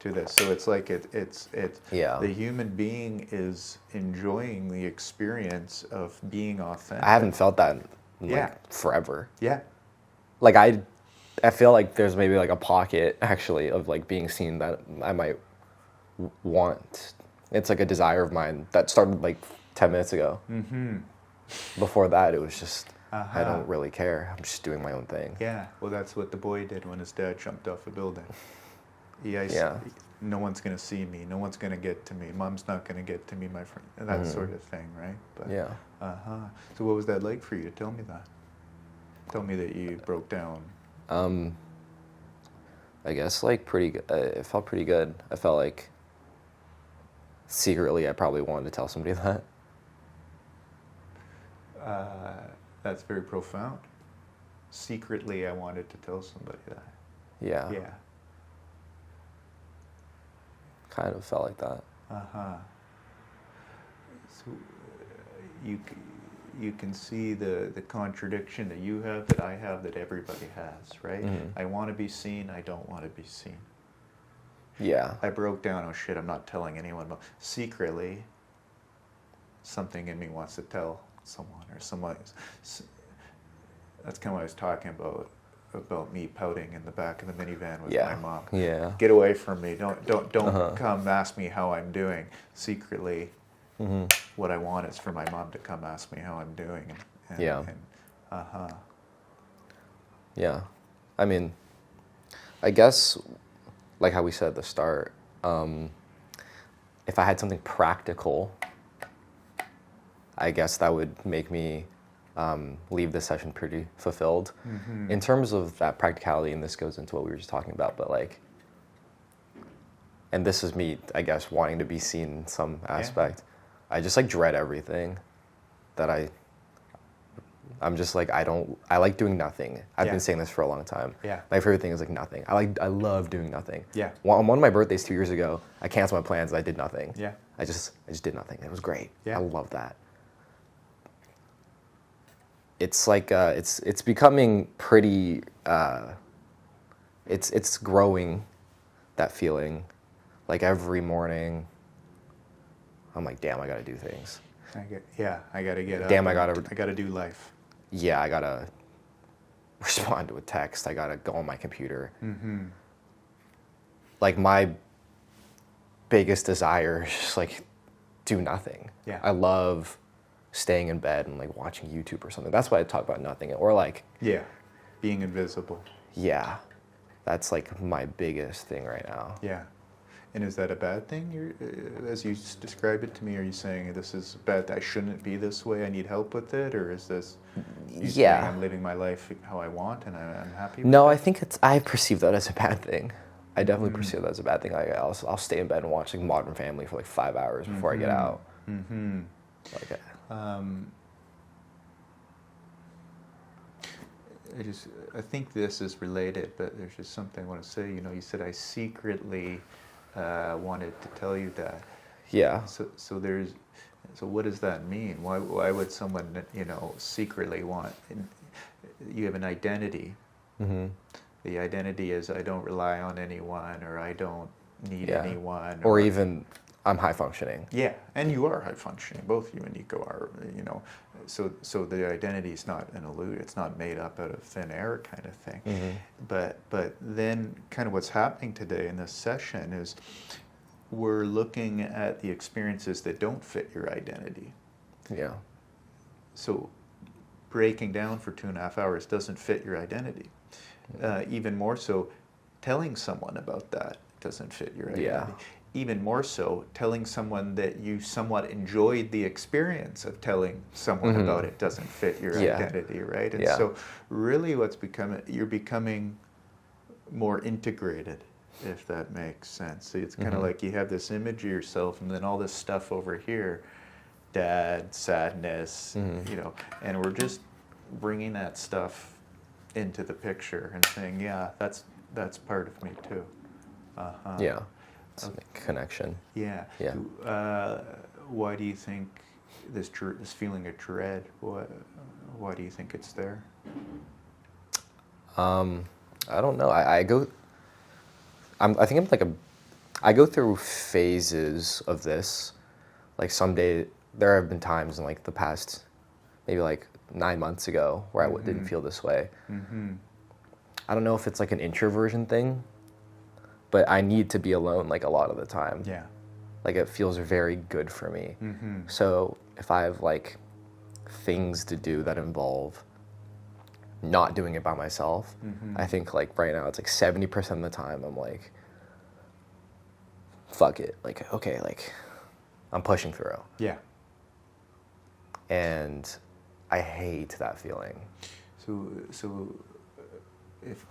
to this. So it's like the human being is enjoying the experience of being authentic. I haven't felt that in forever. Yeah. Like I feel like there's maybe like a pocket actually of like being seen that I might want. It's like a desire of mine that started like 10 minutes ago. Before that, it was just, I don't really care. I'm just doing my own thing. Yeah, well, that's what the boy did when his dad jumped off a building. No one's going to see me. No one's going to get to me. Mom's not going to get to me, my friend. That sort of thing, right? But, So what was that like for you to tell me that? Tell me that you broke down. I guess like pretty good. It felt pretty good. I felt like secretly I probably wanted to tell somebody that. That's very profound. Secretly, I wanted to tell somebody that. Yeah. Yeah. Kind of felt like that. Uh-huh. So you can see the contradiction that you have, that I have, that everybody has, right? Mm-hmm. I want to be seen, I don't want to be seen. Yeah. I broke down, oh shit, I'm not telling anyone, but secretly, something in me wants to tell someone or someone. That's kind of what I was talking about me pouting in the back of the minivan with my mom. Yeah. Get away from me. Don't come ask me how I'm doing. Secretly, what I want is for my mom to come ask me how I'm doing. Yeah. I mean, I guess, like how we said at the start, if I had something practical, I guess that would make me leave this session pretty fulfilled. Mm-hmm. In terms of that practicality, and this goes into what we were just talking about, but like, and this is me, I guess, wanting to be seen in some aspect. I just like dread everything that I'm just like, I like doing nothing. I've been saying this for a long time. Yeah. My favorite thing is like nothing. I love doing nothing. Yeah. On one of my birthdays 2 years ago, I canceled my plans and I did nothing. Yeah. I just did nothing. It was great. Yeah. I love that. It's like, it's becoming pretty, it's growing, that feeling. Like every morning, I'm like, damn, I gotta do things. I gotta get up. Damn, I gotta do life. Yeah, I gotta respond to a text. I gotta go on my computer. Mm-hmm. Like my biggest desire is just like do nothing. Yeah. I love staying in bed and like watching YouTube or something. That's why I talk about nothing. Or like, yeah, being invisible. Yeah, that's like my biggest thing right now. Yeah. And is that a bad thing? As you describe it to me, are you saying this is bad, I shouldn't be this way, I need help with it? Or is this, saying I'm living my life how I want and I'm happy with No, it? I think I perceive that as a bad thing. I definitely perceive that as a bad thing. I'll stay in bed and watch like Modern Family for like 5 hours before I get out. Mm-hmm. Like, I think this is related, but there's just something I want to say. You know, you said I secretly wanted to tell you that. Yeah. So what does that mean? Why would someone, secretly want? You have an identity. Mm-hmm. The identity is I don't rely on anyone, or I don't need anyone, or even I'm high functioning. Yeah, and you are high functioning. Both you and Nico are. So the identity is not an illusion. It's not made up out of thin air kind of thing. Mm-hmm. But then kind of what's happening today in this session is we're looking at the experiences that don't fit your identity. Yeah. So breaking down for 2.5 hours doesn't fit your identity. Even more so, telling someone about that doesn't fit your identity. Yeah. Even more so, telling someone that you somewhat enjoyed the experience of telling someone about it doesn't fit your identity, right? And so really you're becoming more integrated, if that makes sense. So it's kind of like you have this image of yourself and then all this stuff over here, dad, sadness, and we're just bringing that stuff into the picture and saying, yeah, that's part of me too. Yeah. It's a connection. Yeah. Yeah. Why do you think this feeling of dread? Why do you think it's there? I don't know. I go through phases of this. Like someday, there have been times in like the past, maybe like 9 months ago, where I didn't feel this way. Mm-hmm. I don't know if it's like an introversion thing, but I need to be alone like a lot of the time. Yeah. Like it feels very good for me. Mm-hmm. So if I have like things to do that involve not doing it by myself, I think like right now it's like 70% of the time I'm like, fuck it. Like, okay, like I'm pushing through. Yeah. And I hate that feeling. So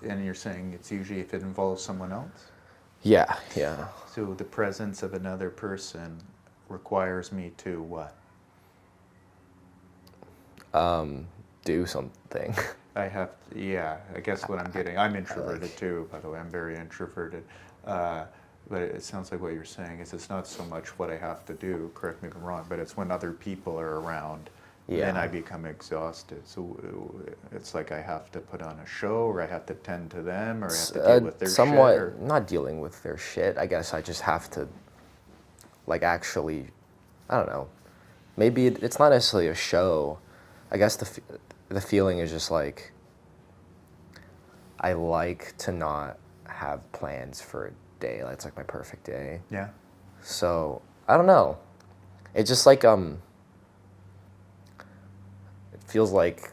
And you're saying it's usually if it involves someone else? Yeah, yeah. So the presence of another person requires me to what? Do something. I guess what I'm getting, I'm introverted too, by the way, I'm very introverted. But it sounds like what you're saying is it's not so much what I have to do, correct me if I'm wrong, but it's when other people are around, then I become exhausted. So it's like I have to put on a show, or I have to tend to them, or I have to deal with their somewhat, shit. Or... Not dealing with their shit. I guess I just have to, like, actually, I don't know. Maybe it's not necessarily a show. I guess the feeling is just like, I like to not have plans for a day. It's like my perfect day. Yeah. So, I don't know. It's just like, it feels like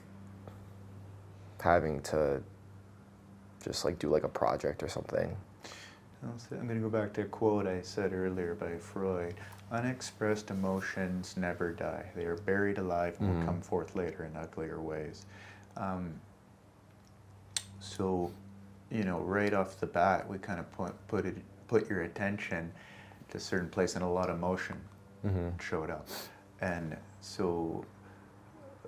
having to just like do like a project or something. I'm going to go back to a quote I said earlier by Freud. Unexpressed emotions never die. They are buried alive and will come forth later in uglier ways. So, right off the bat, we kind of put your attention to a certain place, and a lot of emotion showed up. And so,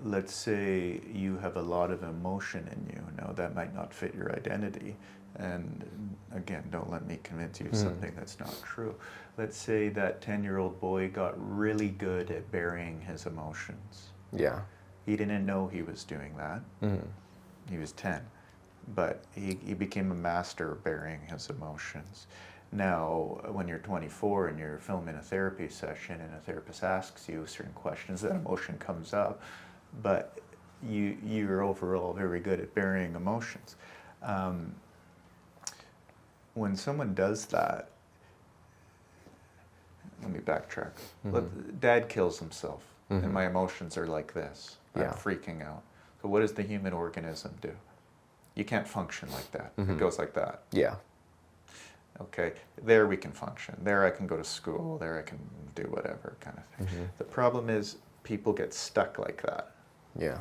let's say you have a lot of emotion in you. Now, that might not fit your identity. And again, don't let me convince you of something that's not true. Let's say that 10-year-old boy got really good at burying his emotions. Yeah. He didn't know he was doing that. He was 10. But he became a master of burying his emotions. Now, when you're 24 and you're filming a therapy session and a therapist asks you certain questions, that emotion comes up. But you're overall very good at burying emotions. When someone does that, let me backtrack. Dad kills himself, and my emotions are like this. I'm freaking out. So what does the human organism do? You can't function like that. It goes like that. Yeah. Okay, there we can function. There I can go to school. There I can do whatever kind of thing. The problem is people get stuck like that. Yeah.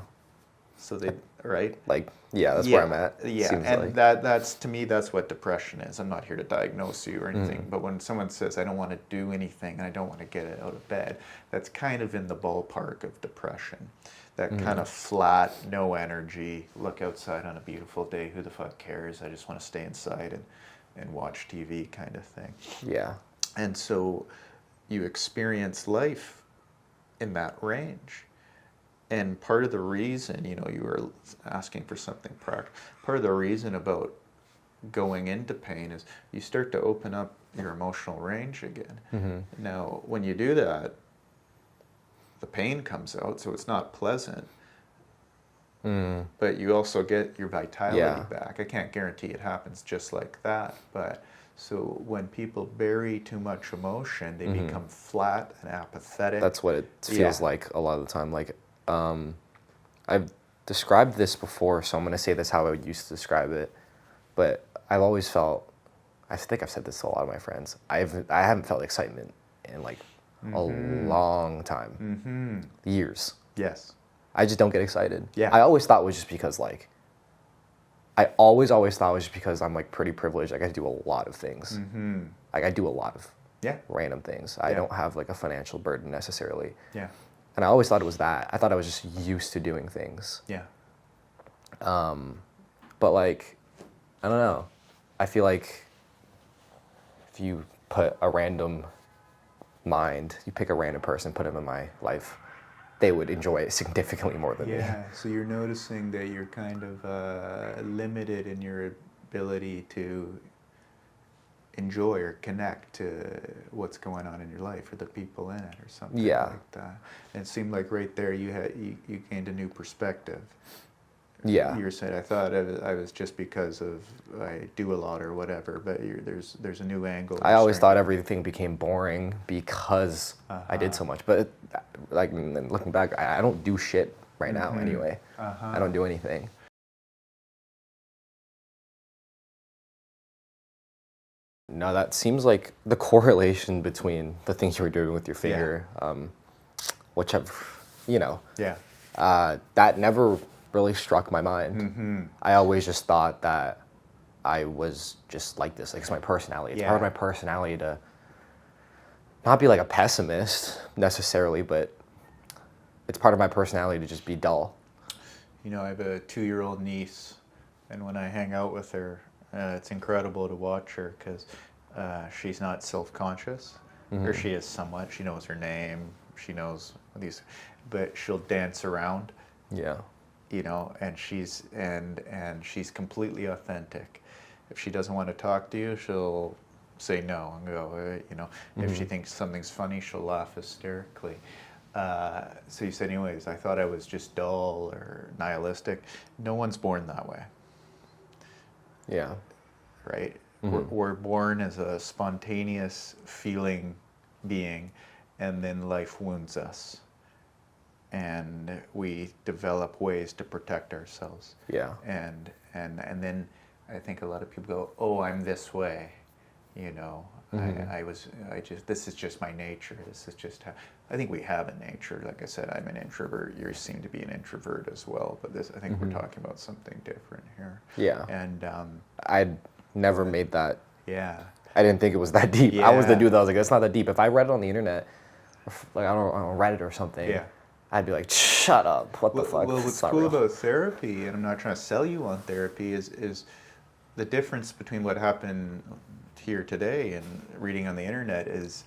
So they, right? Like, that's where I'm at. Yeah, and that's, to me, that's what depression is. I'm not here to diagnose you or anything, but when someone says, I don't want to do anything and I don't want to get out of bed, that's kind of in the ballpark of depression. That kind of flat, no energy, look outside on a beautiful day, who the fuck cares? I just want to stay inside and watch TV kind of thing. Yeah. And so you experience life in that range. And part of the reason, you were asking for something practical, part of the reason about going into pain is you start to open up your emotional range again. Now, when you do that, the pain comes out, so it's not pleasant. But you also get your vitality back. I can't guarantee it happens just like that, but so when people bury too much emotion, they become flat and apathetic. That's what it feels like a lot of the time. Like, I've described this before, so I'm going to say this how I used to describe it. But I've always felt, I think I've said this to a lot of my friends, I haven't felt excitement in like a long time. Years. Yes. I just don't get excited. Yeah. I always thought it was just because like, I always thought it was just because I'm like pretty privileged. Like I do a lot of things. Like I do a lot of random things. I don't have like a financial burden necessarily. Yeah. And I always thought it was that. I thought I was just used to doing things. Yeah. But like, I don't know. I feel like if you put a random mind, you pick a random person, put them in my life, they would enjoy it significantly more than me. Yeah, so you're noticing that you're kind of limited in your ability to enjoy or connect to what's going on in your life or the people in it or something like that. And it seemed like right there you gained a new perspective. Yeah. You were saying, I thought I was just because of I do a lot or whatever, but there's a new angle. I always thought everything became boring because I did so much. But like looking back, I don't do shit right now anyway. I don't do anything. No, that seems like the correlation between the things you were doing with your finger, which I've, that never really struck my mind. I always just thought that I was just like this. Like, it's my personality. It's part of my personality to not be like a pessimist necessarily, but it's part of my personality to just be dull. You know, I have a 2-year-old niece, and when I hang out with her, it's incredible to watch her because she's not self-conscious, or she is somewhat. She knows her name, she knows these, but she'll dance around. Yeah. You know, and she's completely authentic. If she doesn't want to talk to you, she'll say no and go. You know, if she thinks something's funny, she'll laugh hysterically. So you said, anyways, I thought I was just dull or nihilistic. No one's born that way. Yeah. Right? We're born as a spontaneous feeling being, and then life wounds us. And we develop ways to protect ourselves. Yeah. And then I think a lot of people go, oh, I'm this way. You know, this is just my nature. This is just how, I think we have a nature. Like I said, I'm an introvert. You seem to be an introvert as well. But I think we're talking about something different here. Yeah. And I'd never made that. Yeah. I didn't think it was that deep. Yeah. I was the dude that was like, it's not that deep. If I read it on the internet, like I don't know, Reddit or something, I'd be like, shut up. What the fuck? Well, what's cool about therapy, and I'm not trying to sell you on therapy, is the difference between what happened here today and reading on the internet is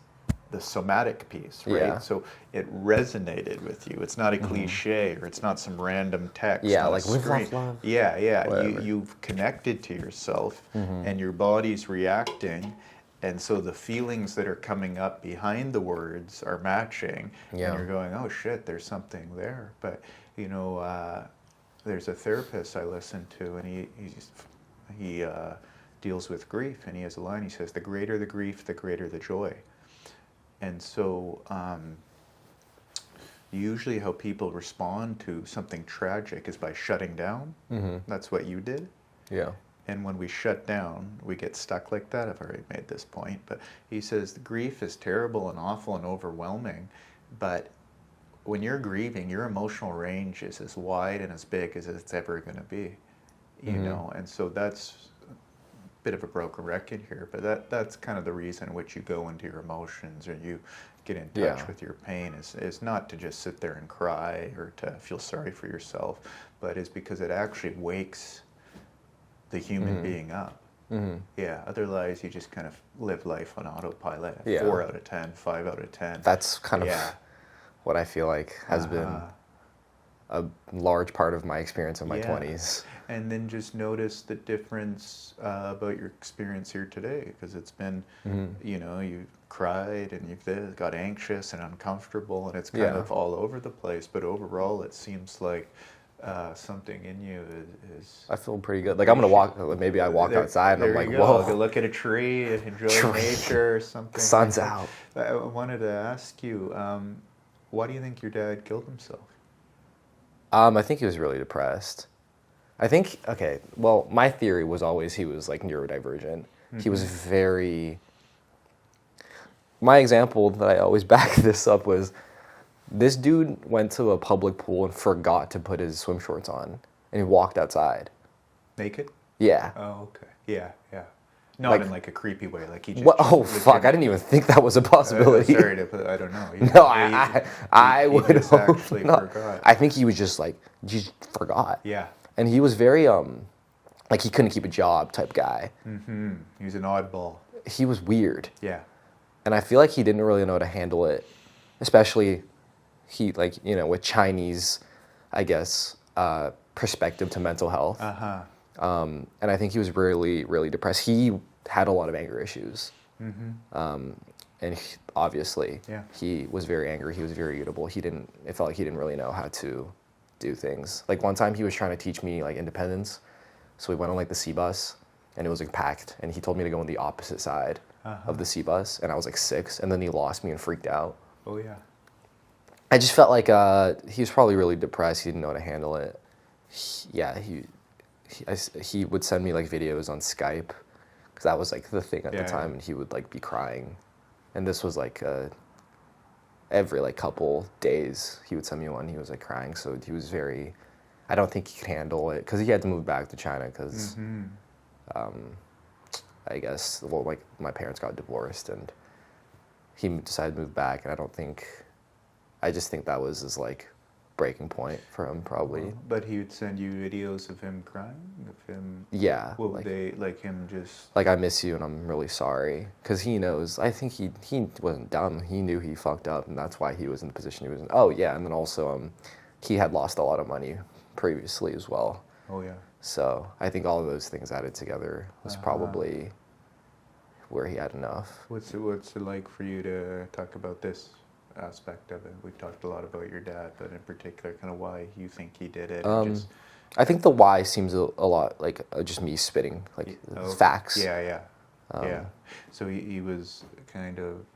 the somatic piece, right? Yeah. So it resonated with you. It's not a cliche, or it's not some random text. Yeah, on like live, laugh, love. Yeah. You've connected to yourself, and your body's reacting, and so the feelings that are coming up behind the words are matching, and you're going, oh shit, there's something there. But you know, there's a therapist I listen to, and he deals with grief, and he has a line. He says, "The greater the grief, the greater the joy." And so, usually, how people respond to something tragic is by shutting down. That's what you did. Yeah. And when we shut down, we get stuck like that. I've already made this point, but he says the grief is terrible and awful and overwhelming, but when you're grieving, your emotional range is as wide and as big as it's ever going to be, you know. And so that's a bit of a broken record here, but that's kind of the reason in which you go into your emotions, or you get in touch with your pain, is not to just sit there and cry or to feel sorry for yourself, but is because it actually wakes the human being up. Yeah, otherwise you just kind of live life on autopilot. 4 out of 10, 5 out of 10. That's kind of what I feel like has been a large part of my experience in my 20s. And then just notice the difference about your experience here today, because it's been, you know, you cried and you've got anxious and uncomfortable, and it's kind of all over the place. But overall, it seems like something in you is. I feel pretty good. Like I'm gonna walk. Maybe I walk outside and I'm like, whoa. Go look at a tree and enjoy nature or something. The sun's out. I wanted to ask you, why do you think your dad killed himself? I think he was really depressed. I think, well, my theory was always he was like neurodivergent. He was very. My example that I always back this up was, this dude went to a public pool and forgot to put his swim shorts on, and he walked outside. Naked? Yeah. Oh, okay. Yeah. Not in like a creepy way, like he just. What? Oh fuck! I didn't even think that was a possibility. Sorry to put. I don't know. No, I would just actually forgot. I think he was just like, just forgot. Yeah. And he was very like he couldn't keep a job type guy. He was an oddball. He was weird. Yeah. And I feel like he didn't really know how to handle it, especially with Chinese, I guess, perspective to mental health. And I think he was really, really depressed. He had a lot of anger issues. And obviously, he was very angry. He was very irritable. It felt like he didn't really know how to do things. Like one time he was trying to teach me like independence. So we went on like the C bus, and it was like packed. And he told me to go on the opposite side of the C bus. And I was like 6, and then he lost me and freaked out. Oh yeah. I just felt like he was probably really depressed. He didn't know how to handle it. He would send me like videos on Skype, because that was like the thing at the time, and he would like be crying. And this was like every like couple days he would send me one. He was like crying, so he was very I don't think he could handle it because he had to move back to China because I guess, well, like my parents got divorced and he decided to move back, and I just think that was his like breaking point for him probably. But he would send you videos of him crying, of him. Yeah. What would they like him just? Like, I miss you and I'm really sorry, because he knows. I think he wasn't dumb. He knew he fucked up, and that's why he was in the position he was in. Oh yeah, and then also he had lost a lot of money previously as well. Oh yeah. So I think all of those things added together was probably where he had enough. What's it like for you to talk about this aspect of it? We've talked a lot about your dad, but in particular, kind of why you think he did it. I think the why seems a lot like just me spitting like facts. Yeah. So he was kind of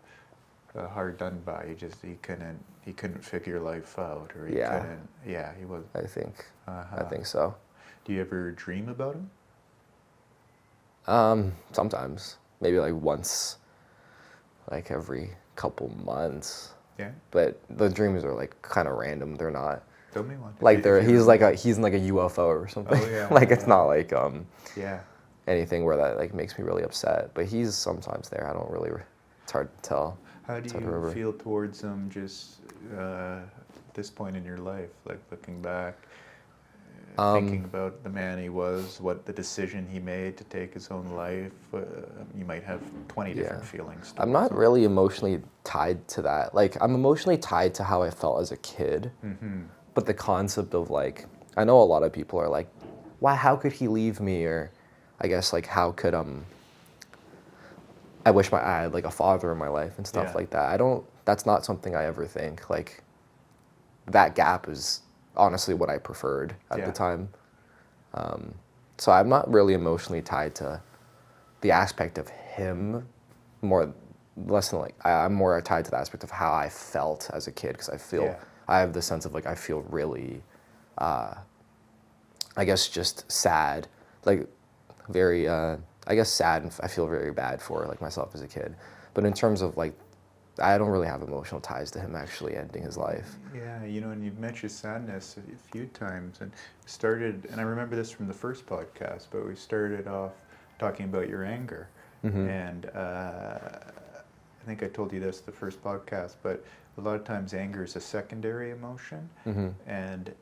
hard done by. He couldn't figure life out, or he couldn't. Yeah, he was. I think so. Do you ever dream about him? Sometimes, maybe like once, like every couple months. Yeah. But the dreams are like kind of random. They're not. Tell me one. Like he's in like a UFO or something. Oh yeah. Like it's not like Yeah. anything where that like makes me really upset. But he's sometimes there. I don't really. It's hard to tell. How do you feel towards him just at this point in your life, like looking back? Thinking about the man he was, what the decision he made to take his own life, you might have 20 different feelings. I'm not really emotionally tied to that. Like, I'm emotionally tied to how I felt as a kid. Mm-hmm. But the concept of, like, I know a lot of people are like, why, how could he leave me? Or I guess, like, how could, I wish I had, like, a father in my life and stuff like that. That's not something I ever think. Like, that gap is honestly what I preferred at the time. So I'm not really emotionally tied to the aspect of him, less than like, I'm more tied to the aspect of how I felt as a kid, because I have the sense of like, I feel really, I guess just sad, like very, I guess sad, and I feel very bad for like myself as a kid. But in terms of like, I don't really have emotional ties to him actually ending his life. Yeah, and you've mentioned sadness a few times, and I remember this from the first podcast, but we started off talking about your anger. Mm-hmm. And I think I told you this the first podcast, but a lot of times anger is a secondary emotion. Mm-hmm. And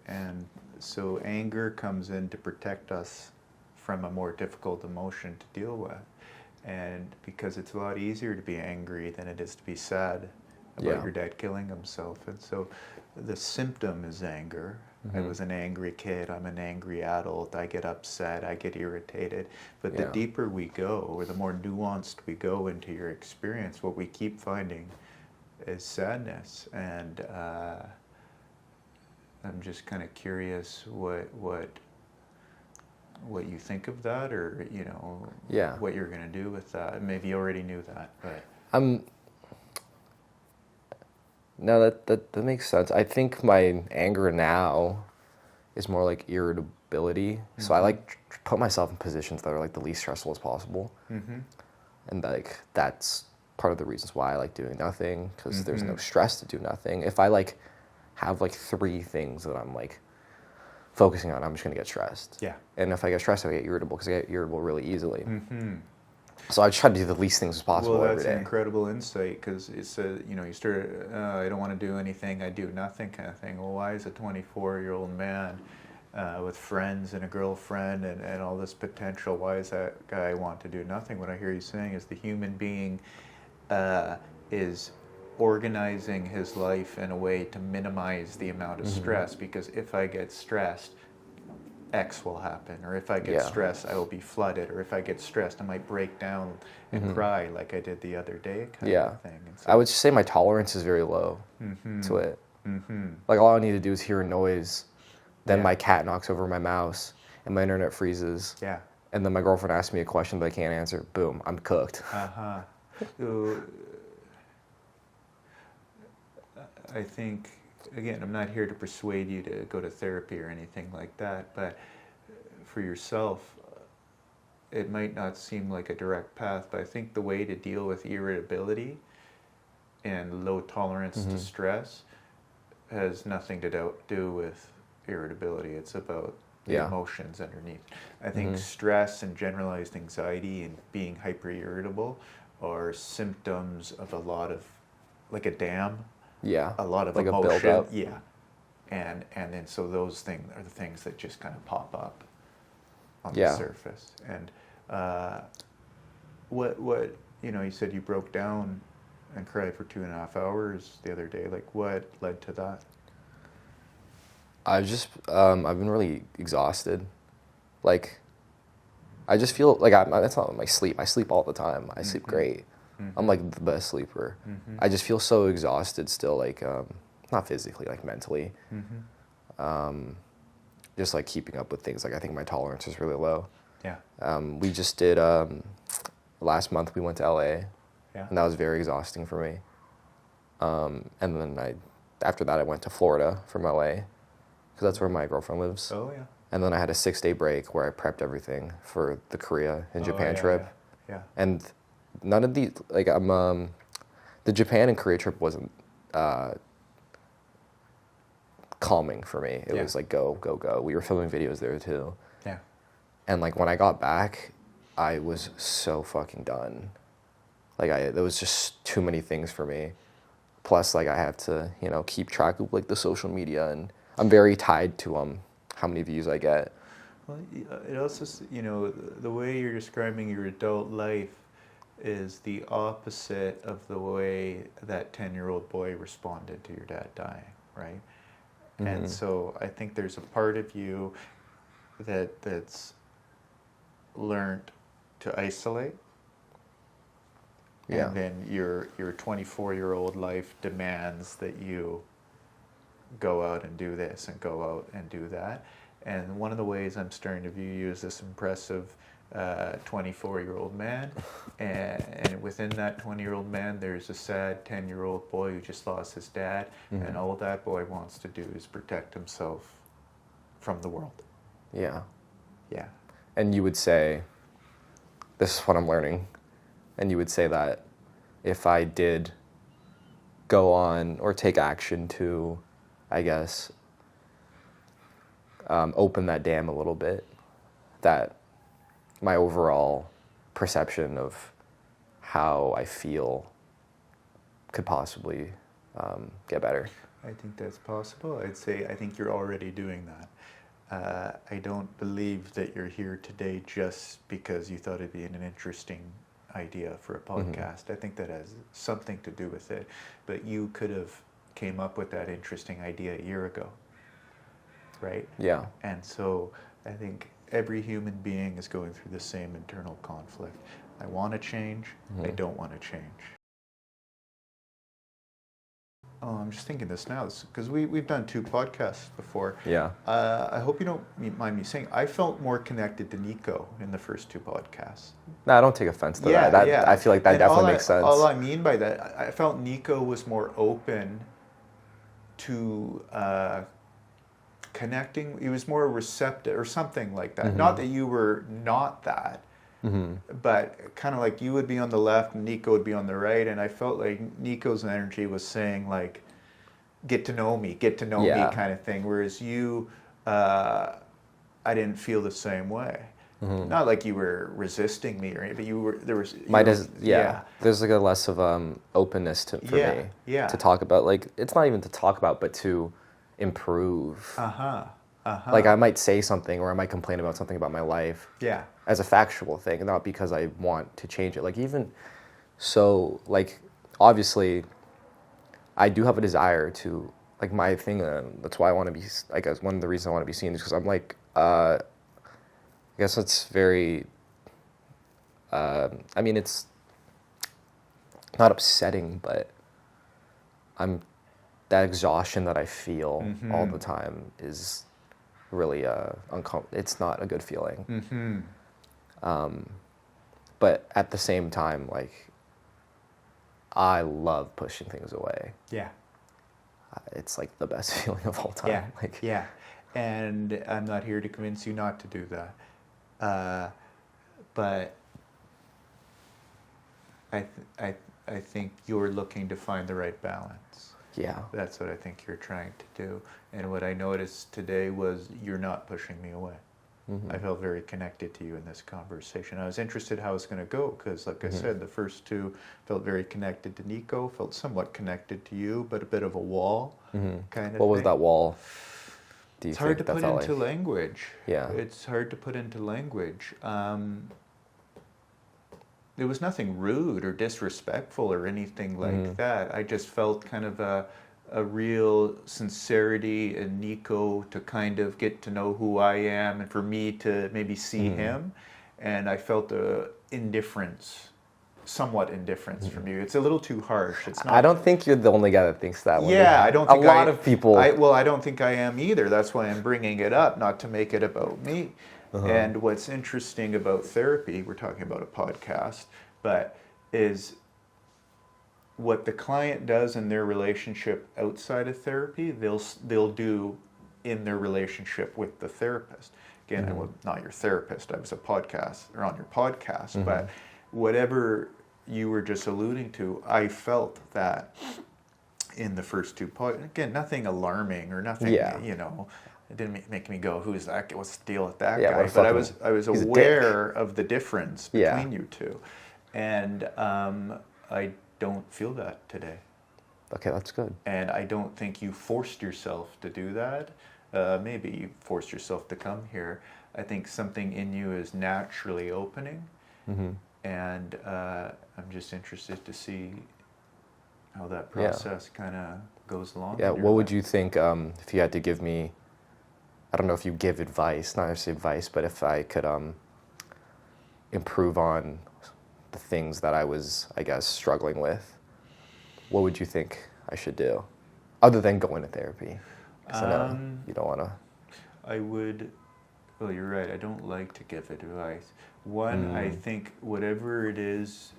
so anger comes in to protect us from a more difficult emotion to deal with. And because it's a lot easier to be angry than it is to be sad about your dad killing himself. And so the symptom is anger. Mm-hmm. I was an angry kid. I'm an angry adult. I get upset. I get irritated. But the deeper we go, or the more nuanced we go into your experience, what we keep finding is sadness. And I'm just kind of curious what you think of that, or what you're going to do with that. Maybe you already knew that, but no, that makes sense. I think my anger now is more like irritability. Mm-hmm. So I like put myself in positions that are like the least stressful as possible. Mm-hmm. And like that's part of the reasons why I like doing nothing, because there's no stress to do nothing. If I like have like 3 things that I'm like focusing on, I'm just gonna get stressed. Yeah. And if I get stressed, I get irritable, because I get irritable really easily. Mm-hmm. So I try to do the least things as possible every day. Well, that's an incredible insight, because it's you started, I don't want to do anything, I do nothing kind of thing. Well, why is a 24-year-old man with friends and a girlfriend and all this potential, why does that guy want to do nothing? What I hear you saying is the human being is organizing his life in a way to minimize the amount of stress, because if I get stressed, X will happen, or if I get stressed, I will be flooded, or if I get stressed, I might break down and cry like I did the other day, kind of thing. And so, I would just say my tolerance is very low to it. Mm-hmm. Like, all I need to do is hear a noise, then my cat knocks over my mouse, and my internet freezes. Yeah. And then my girlfriend asks me a question but I can't answer. Boom, I'm cooked. Uh-huh. I think, again, I'm not here to persuade you to go to therapy or anything like that, but for yourself, it might not seem like a direct path, but I think the way to deal with irritability and low tolerance to stress has nothing to do with irritability. It's about the Yeah. emotions underneath. I think stress and generalized anxiety and being hyper irritable are symptoms of a lot of, like a dam, Yeah. a lot of like emotion. a build up. Yeah. And then so those things are the things that just kind of pop up on the surface. And what you said you broke down and cried for 2.5 hours the other day. Like, what led to that? I've been really exhausted. Like, I just feel like that's not my sleep. I sleep all the time. I sleep great. I'm like the best sleeper. I just feel so exhausted still, like, not physically, like mentally. Just like keeping up with things. Like, I think my tolerance is really low. Yeah. We just did, last month we went to LA. Yeah. And that was very exhausting for me. And then after that I went to Florida from LA, because that's where my girlfriend lives. Oh, yeah. And then I had a 6-day break where I prepped everything for the Korea and Japan trip. Yeah. And none of the, like, the Japan and Korea trip wasn't calming for me. It was like, go, go, go. We were filming videos there too. Yeah. And like when I got back, I was so fucking done. Like, there was just too many things for me. Plus, like, I have to, keep track of like the social media, and I'm very tied to how many views I get. Well, it also, the way you're describing your adult life is the opposite of the way that 10-year-old boy responded to your dad dying, right? And so I think there's a part of you that's learned to isolate. Yeah. And then your 24-year-old life demands that you go out and do this and go out and do that. And one of the ways I'm starting to view you as this impressive 24-year-old man, and within that 20-year-old man, there's a sad 10-year-old boy who just lost his dad, and all that boy wants to do is protect himself from the world. Yeah. Yeah. And you would say, this is what I'm learning, and you would say that if I did go on or take action to, I guess, open that dam a little bit, that my overall perception of how I feel could possibly get better. I think that's possible. I think you're already doing that. I don't believe that you're here today just because you thought it'd be an interesting idea for a podcast. I think that has something to do with it. But you could have came up with that interesting idea a year ago, right? Yeah. And so I think every human being is going through the same internal conflict. I want to change. I don't want to change. Oh, I'm just thinking this now, because we've done 2 podcasts before. Yeah. I hope you don't mind me saying, I felt more connected to Nico in the first 2 podcasts. No, I don't take offense to that. I feel like that definitely makes sense. All I mean by that, I felt Nico was more open to connecting. He was more receptive or something like that. Not that you were not that, but kind of like you would be on the left and Nico would be on the right, and I felt like Nico's energy was saying like, get to know me kind of thing, whereas you, I didn't feel the same way. Not like you were resisting me or anything, but there's like a less of openness for me to talk about, like, it's not even to talk about, but to improve. Like, I might say something or I might complain about something about my life as a factual thing, not because I want to change it. Like, even so, like, obviously I do have a desire to, like, my thing, that's why I want to be, I guess one of the reasons I want to be seen is because I'm like, I guess it's very, I mean, it's not upsetting, but that exhaustion that I feel all the time is really it's not a good feeling. But at the same time, like, I love pushing things away. Yeah. It's like the best feeling of all time. And I'm not here to convince you not to do that. But I think you're looking to find the right balance. Yeah. That's what I think you're trying to do. And what I noticed today was you're not pushing me away. I felt very connected to you in this conversation. I was interested how it's going to go because, like I said, the first two felt very connected to Nico, felt somewhat connected to you, but a bit of a wall kind of What was thing. that wall? Do you It's think hard to that put felt into like? language. Yeah. It's hard to put into language. There was nothing rude or disrespectful or anything like that. I just felt kind of a real sincerity in Nico to kind of get to know who I am and for me to maybe see him. And I felt a indifference, somewhat indifference from you. It's a little too harsh. It's not. I don't think you're the only guy that thinks that way. Yeah, I don't think a lot of people. I don't think I am either. That's why I'm bringing it up, not to make it about me. And what's interesting about therapy, we're talking about a podcast, but is what the client does in their relationship outside of therapy, they'll do in their relationship with the therapist. Again, I was not your therapist. I was a podcast or on your podcast, but whatever you were just alluding to, I felt that in the first two podcasts. Again, nothing alarming or nothing, you know, it didn't make me go, who's that? What's the deal with that guy? But I was aware of the difference between you two. And I don't feel that today. Okay, that's good. And I don't think you forced yourself to do that. Maybe you forced yourself to come here. I think something in you is naturally opening. And I'm just interested to see how that process kind of goes along. Yeah, what would you think if you had to give me, I don't know if you give advice, not necessarily advice, but if I could improve on the things that I was, I guess, struggling with, what would you think I should do? Other than going to therapy? Because I know you don't want to. I would, well, you're right. I don't like to give advice. One, I think whatever it is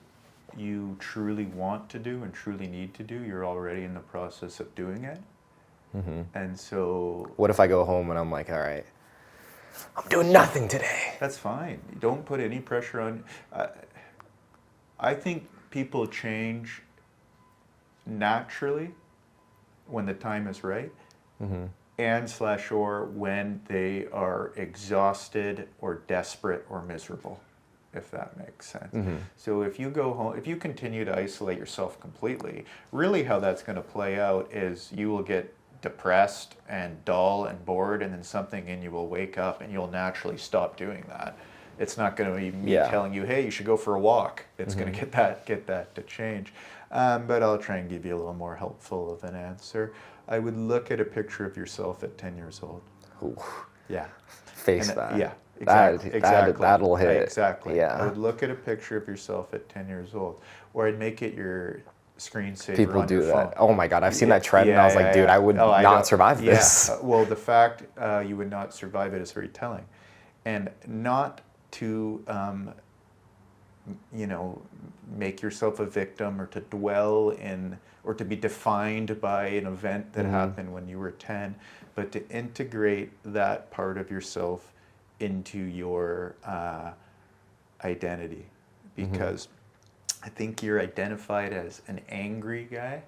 you truly want to do and truly need to do, you're already in the process of doing it. And so... What if I go home and I'm like, all right, I'm doing nothing today? That's fine. Don't put any pressure on... I think people change naturally when the time is right, and/or when they are exhausted or desperate or miserable, if that makes sense. So if you go home, if you continue to isolate yourself completely, really how that's going to play out is you will get depressed and dull and bored, and then something in you will wake up and you'll naturally stop doing that. It's not going to be me telling you, hey, you should go for a walk. It's going to get that to change. But I'll try and give you a little more helpful of an answer. I would look at a picture of yourself at 10 years old. Ooh. Yeah. Face that. Yeah, exactly. That'll hit. Exactly. Yeah. I would look at a picture of yourself at 10 years old. Or I'd make it your screensaver People on do your that. phone. Oh my God, I've seen that trend and I was like, dude, I would not survive this. Well, the fact you would not survive it is very telling. And not to, make yourself a victim or to dwell in, or to be defined by an event that happened when you were 10, but to integrate that part of yourself into your identity. Because I think you're identified as an angry guy.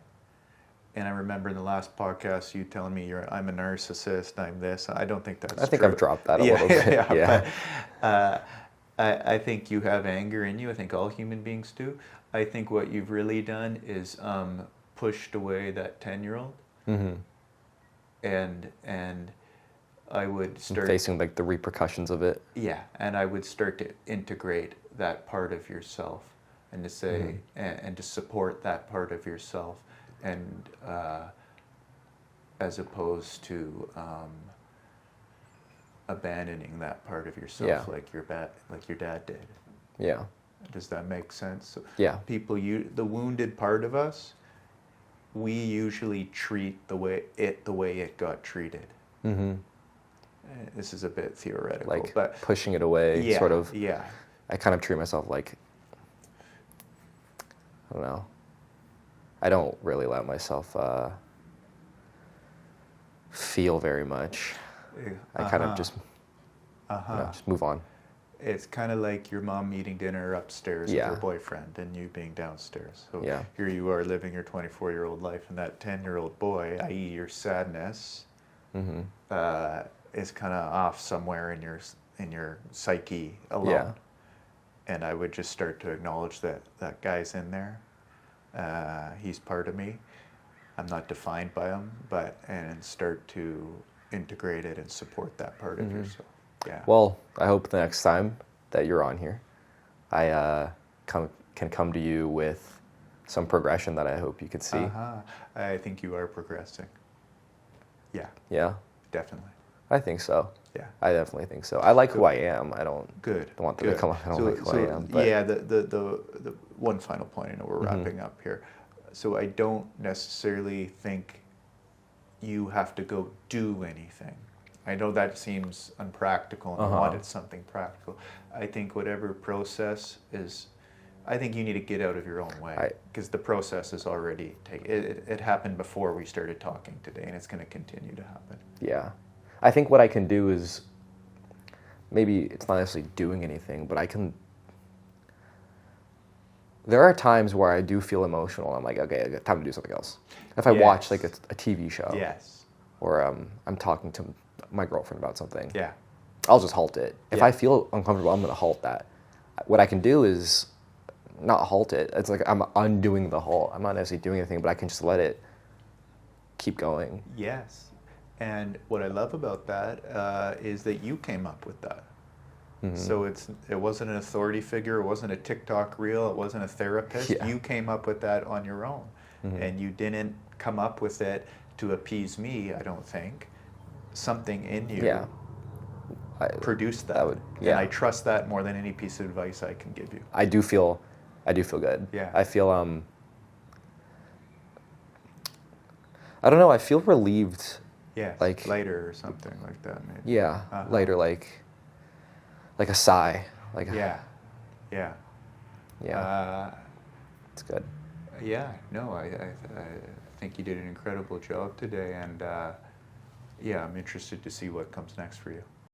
And I remember in the last podcast you telling me I'm a narcissist, I'm this. I don't think that's true. I think I've dropped that a little bit. But, I think you have anger in you. I think all human beings do. I think what you've really done is pushed away that 10-year-old. And I would start... facing like the repercussions of it. Yeah, and I would start to integrate that part of yourself and to say, and to support that part of yourself. And as opposed to abandoning that part of yourself like your dad did. Yeah. Does that make sense? So yeah. The wounded part of us, we usually treat the way it got treated. This is a bit theoretical, but pushing it away, sort of. Yeah. I kind of treat myself like, I don't know. I don't really let myself feel very much. I kind of just, just move on. It's kind of like your mom eating dinner upstairs with her boyfriend and you being downstairs. So here you are living your 24-year-old life, and that 10-year-old boy, i.e. your sadness, is kind of off somewhere in your psyche alone. Yeah. And I would just start to acknowledge that that guy's in there. He's part of me. I'm not defined by him, and start to integrate it and support that part of yourself. Yeah. Well, I hope the next time that you're on here, I can come to you with some progression that I hope you can see. I think you are progressing. Yeah. Yeah? Definitely. I think so. Yeah. I definitely think so. I like who I am. I don't want them to come up. I don't like who I am. But. Yeah, the one final point, I know we're wrapping up here. So I don't necessarily think you have to go do anything. I know that seems unpractical and I wanted something practical. I think whatever process is, I think you need to get out of your own way, because the process is already it happened before we started talking today, and it's going to continue to happen. Yeah. I think what I can do is, maybe it's not necessarily doing anything, but there are times where I do feel emotional. I'm like, okay, I got time to do something else. If I watch like a TV show, or I'm talking to my girlfriend about something, I'll just halt it. If I feel uncomfortable, I'm going to halt that. What I can do is not halt it. It's like I'm undoing the halt. I'm not necessarily doing anything, but I can just let it keep going. Yes. And what I love about that is that you came up with that. So it wasn't an authority figure, it wasn't a TikTok reel, it wasn't a therapist. You came up with that on your own. And you didn't come up with it to appease me, I don't think. Something in you produced that. And I trust that more than any piece of advice I can give you. I do feel good. Yeah. I feel I don't know, I feel relieved. Yeah, like lighter or something like that, maybe. Yeah, lighter, like a sigh, yeah. It's good. Yeah, no, I think you did an incredible job today, and I'm interested to see what comes next for you.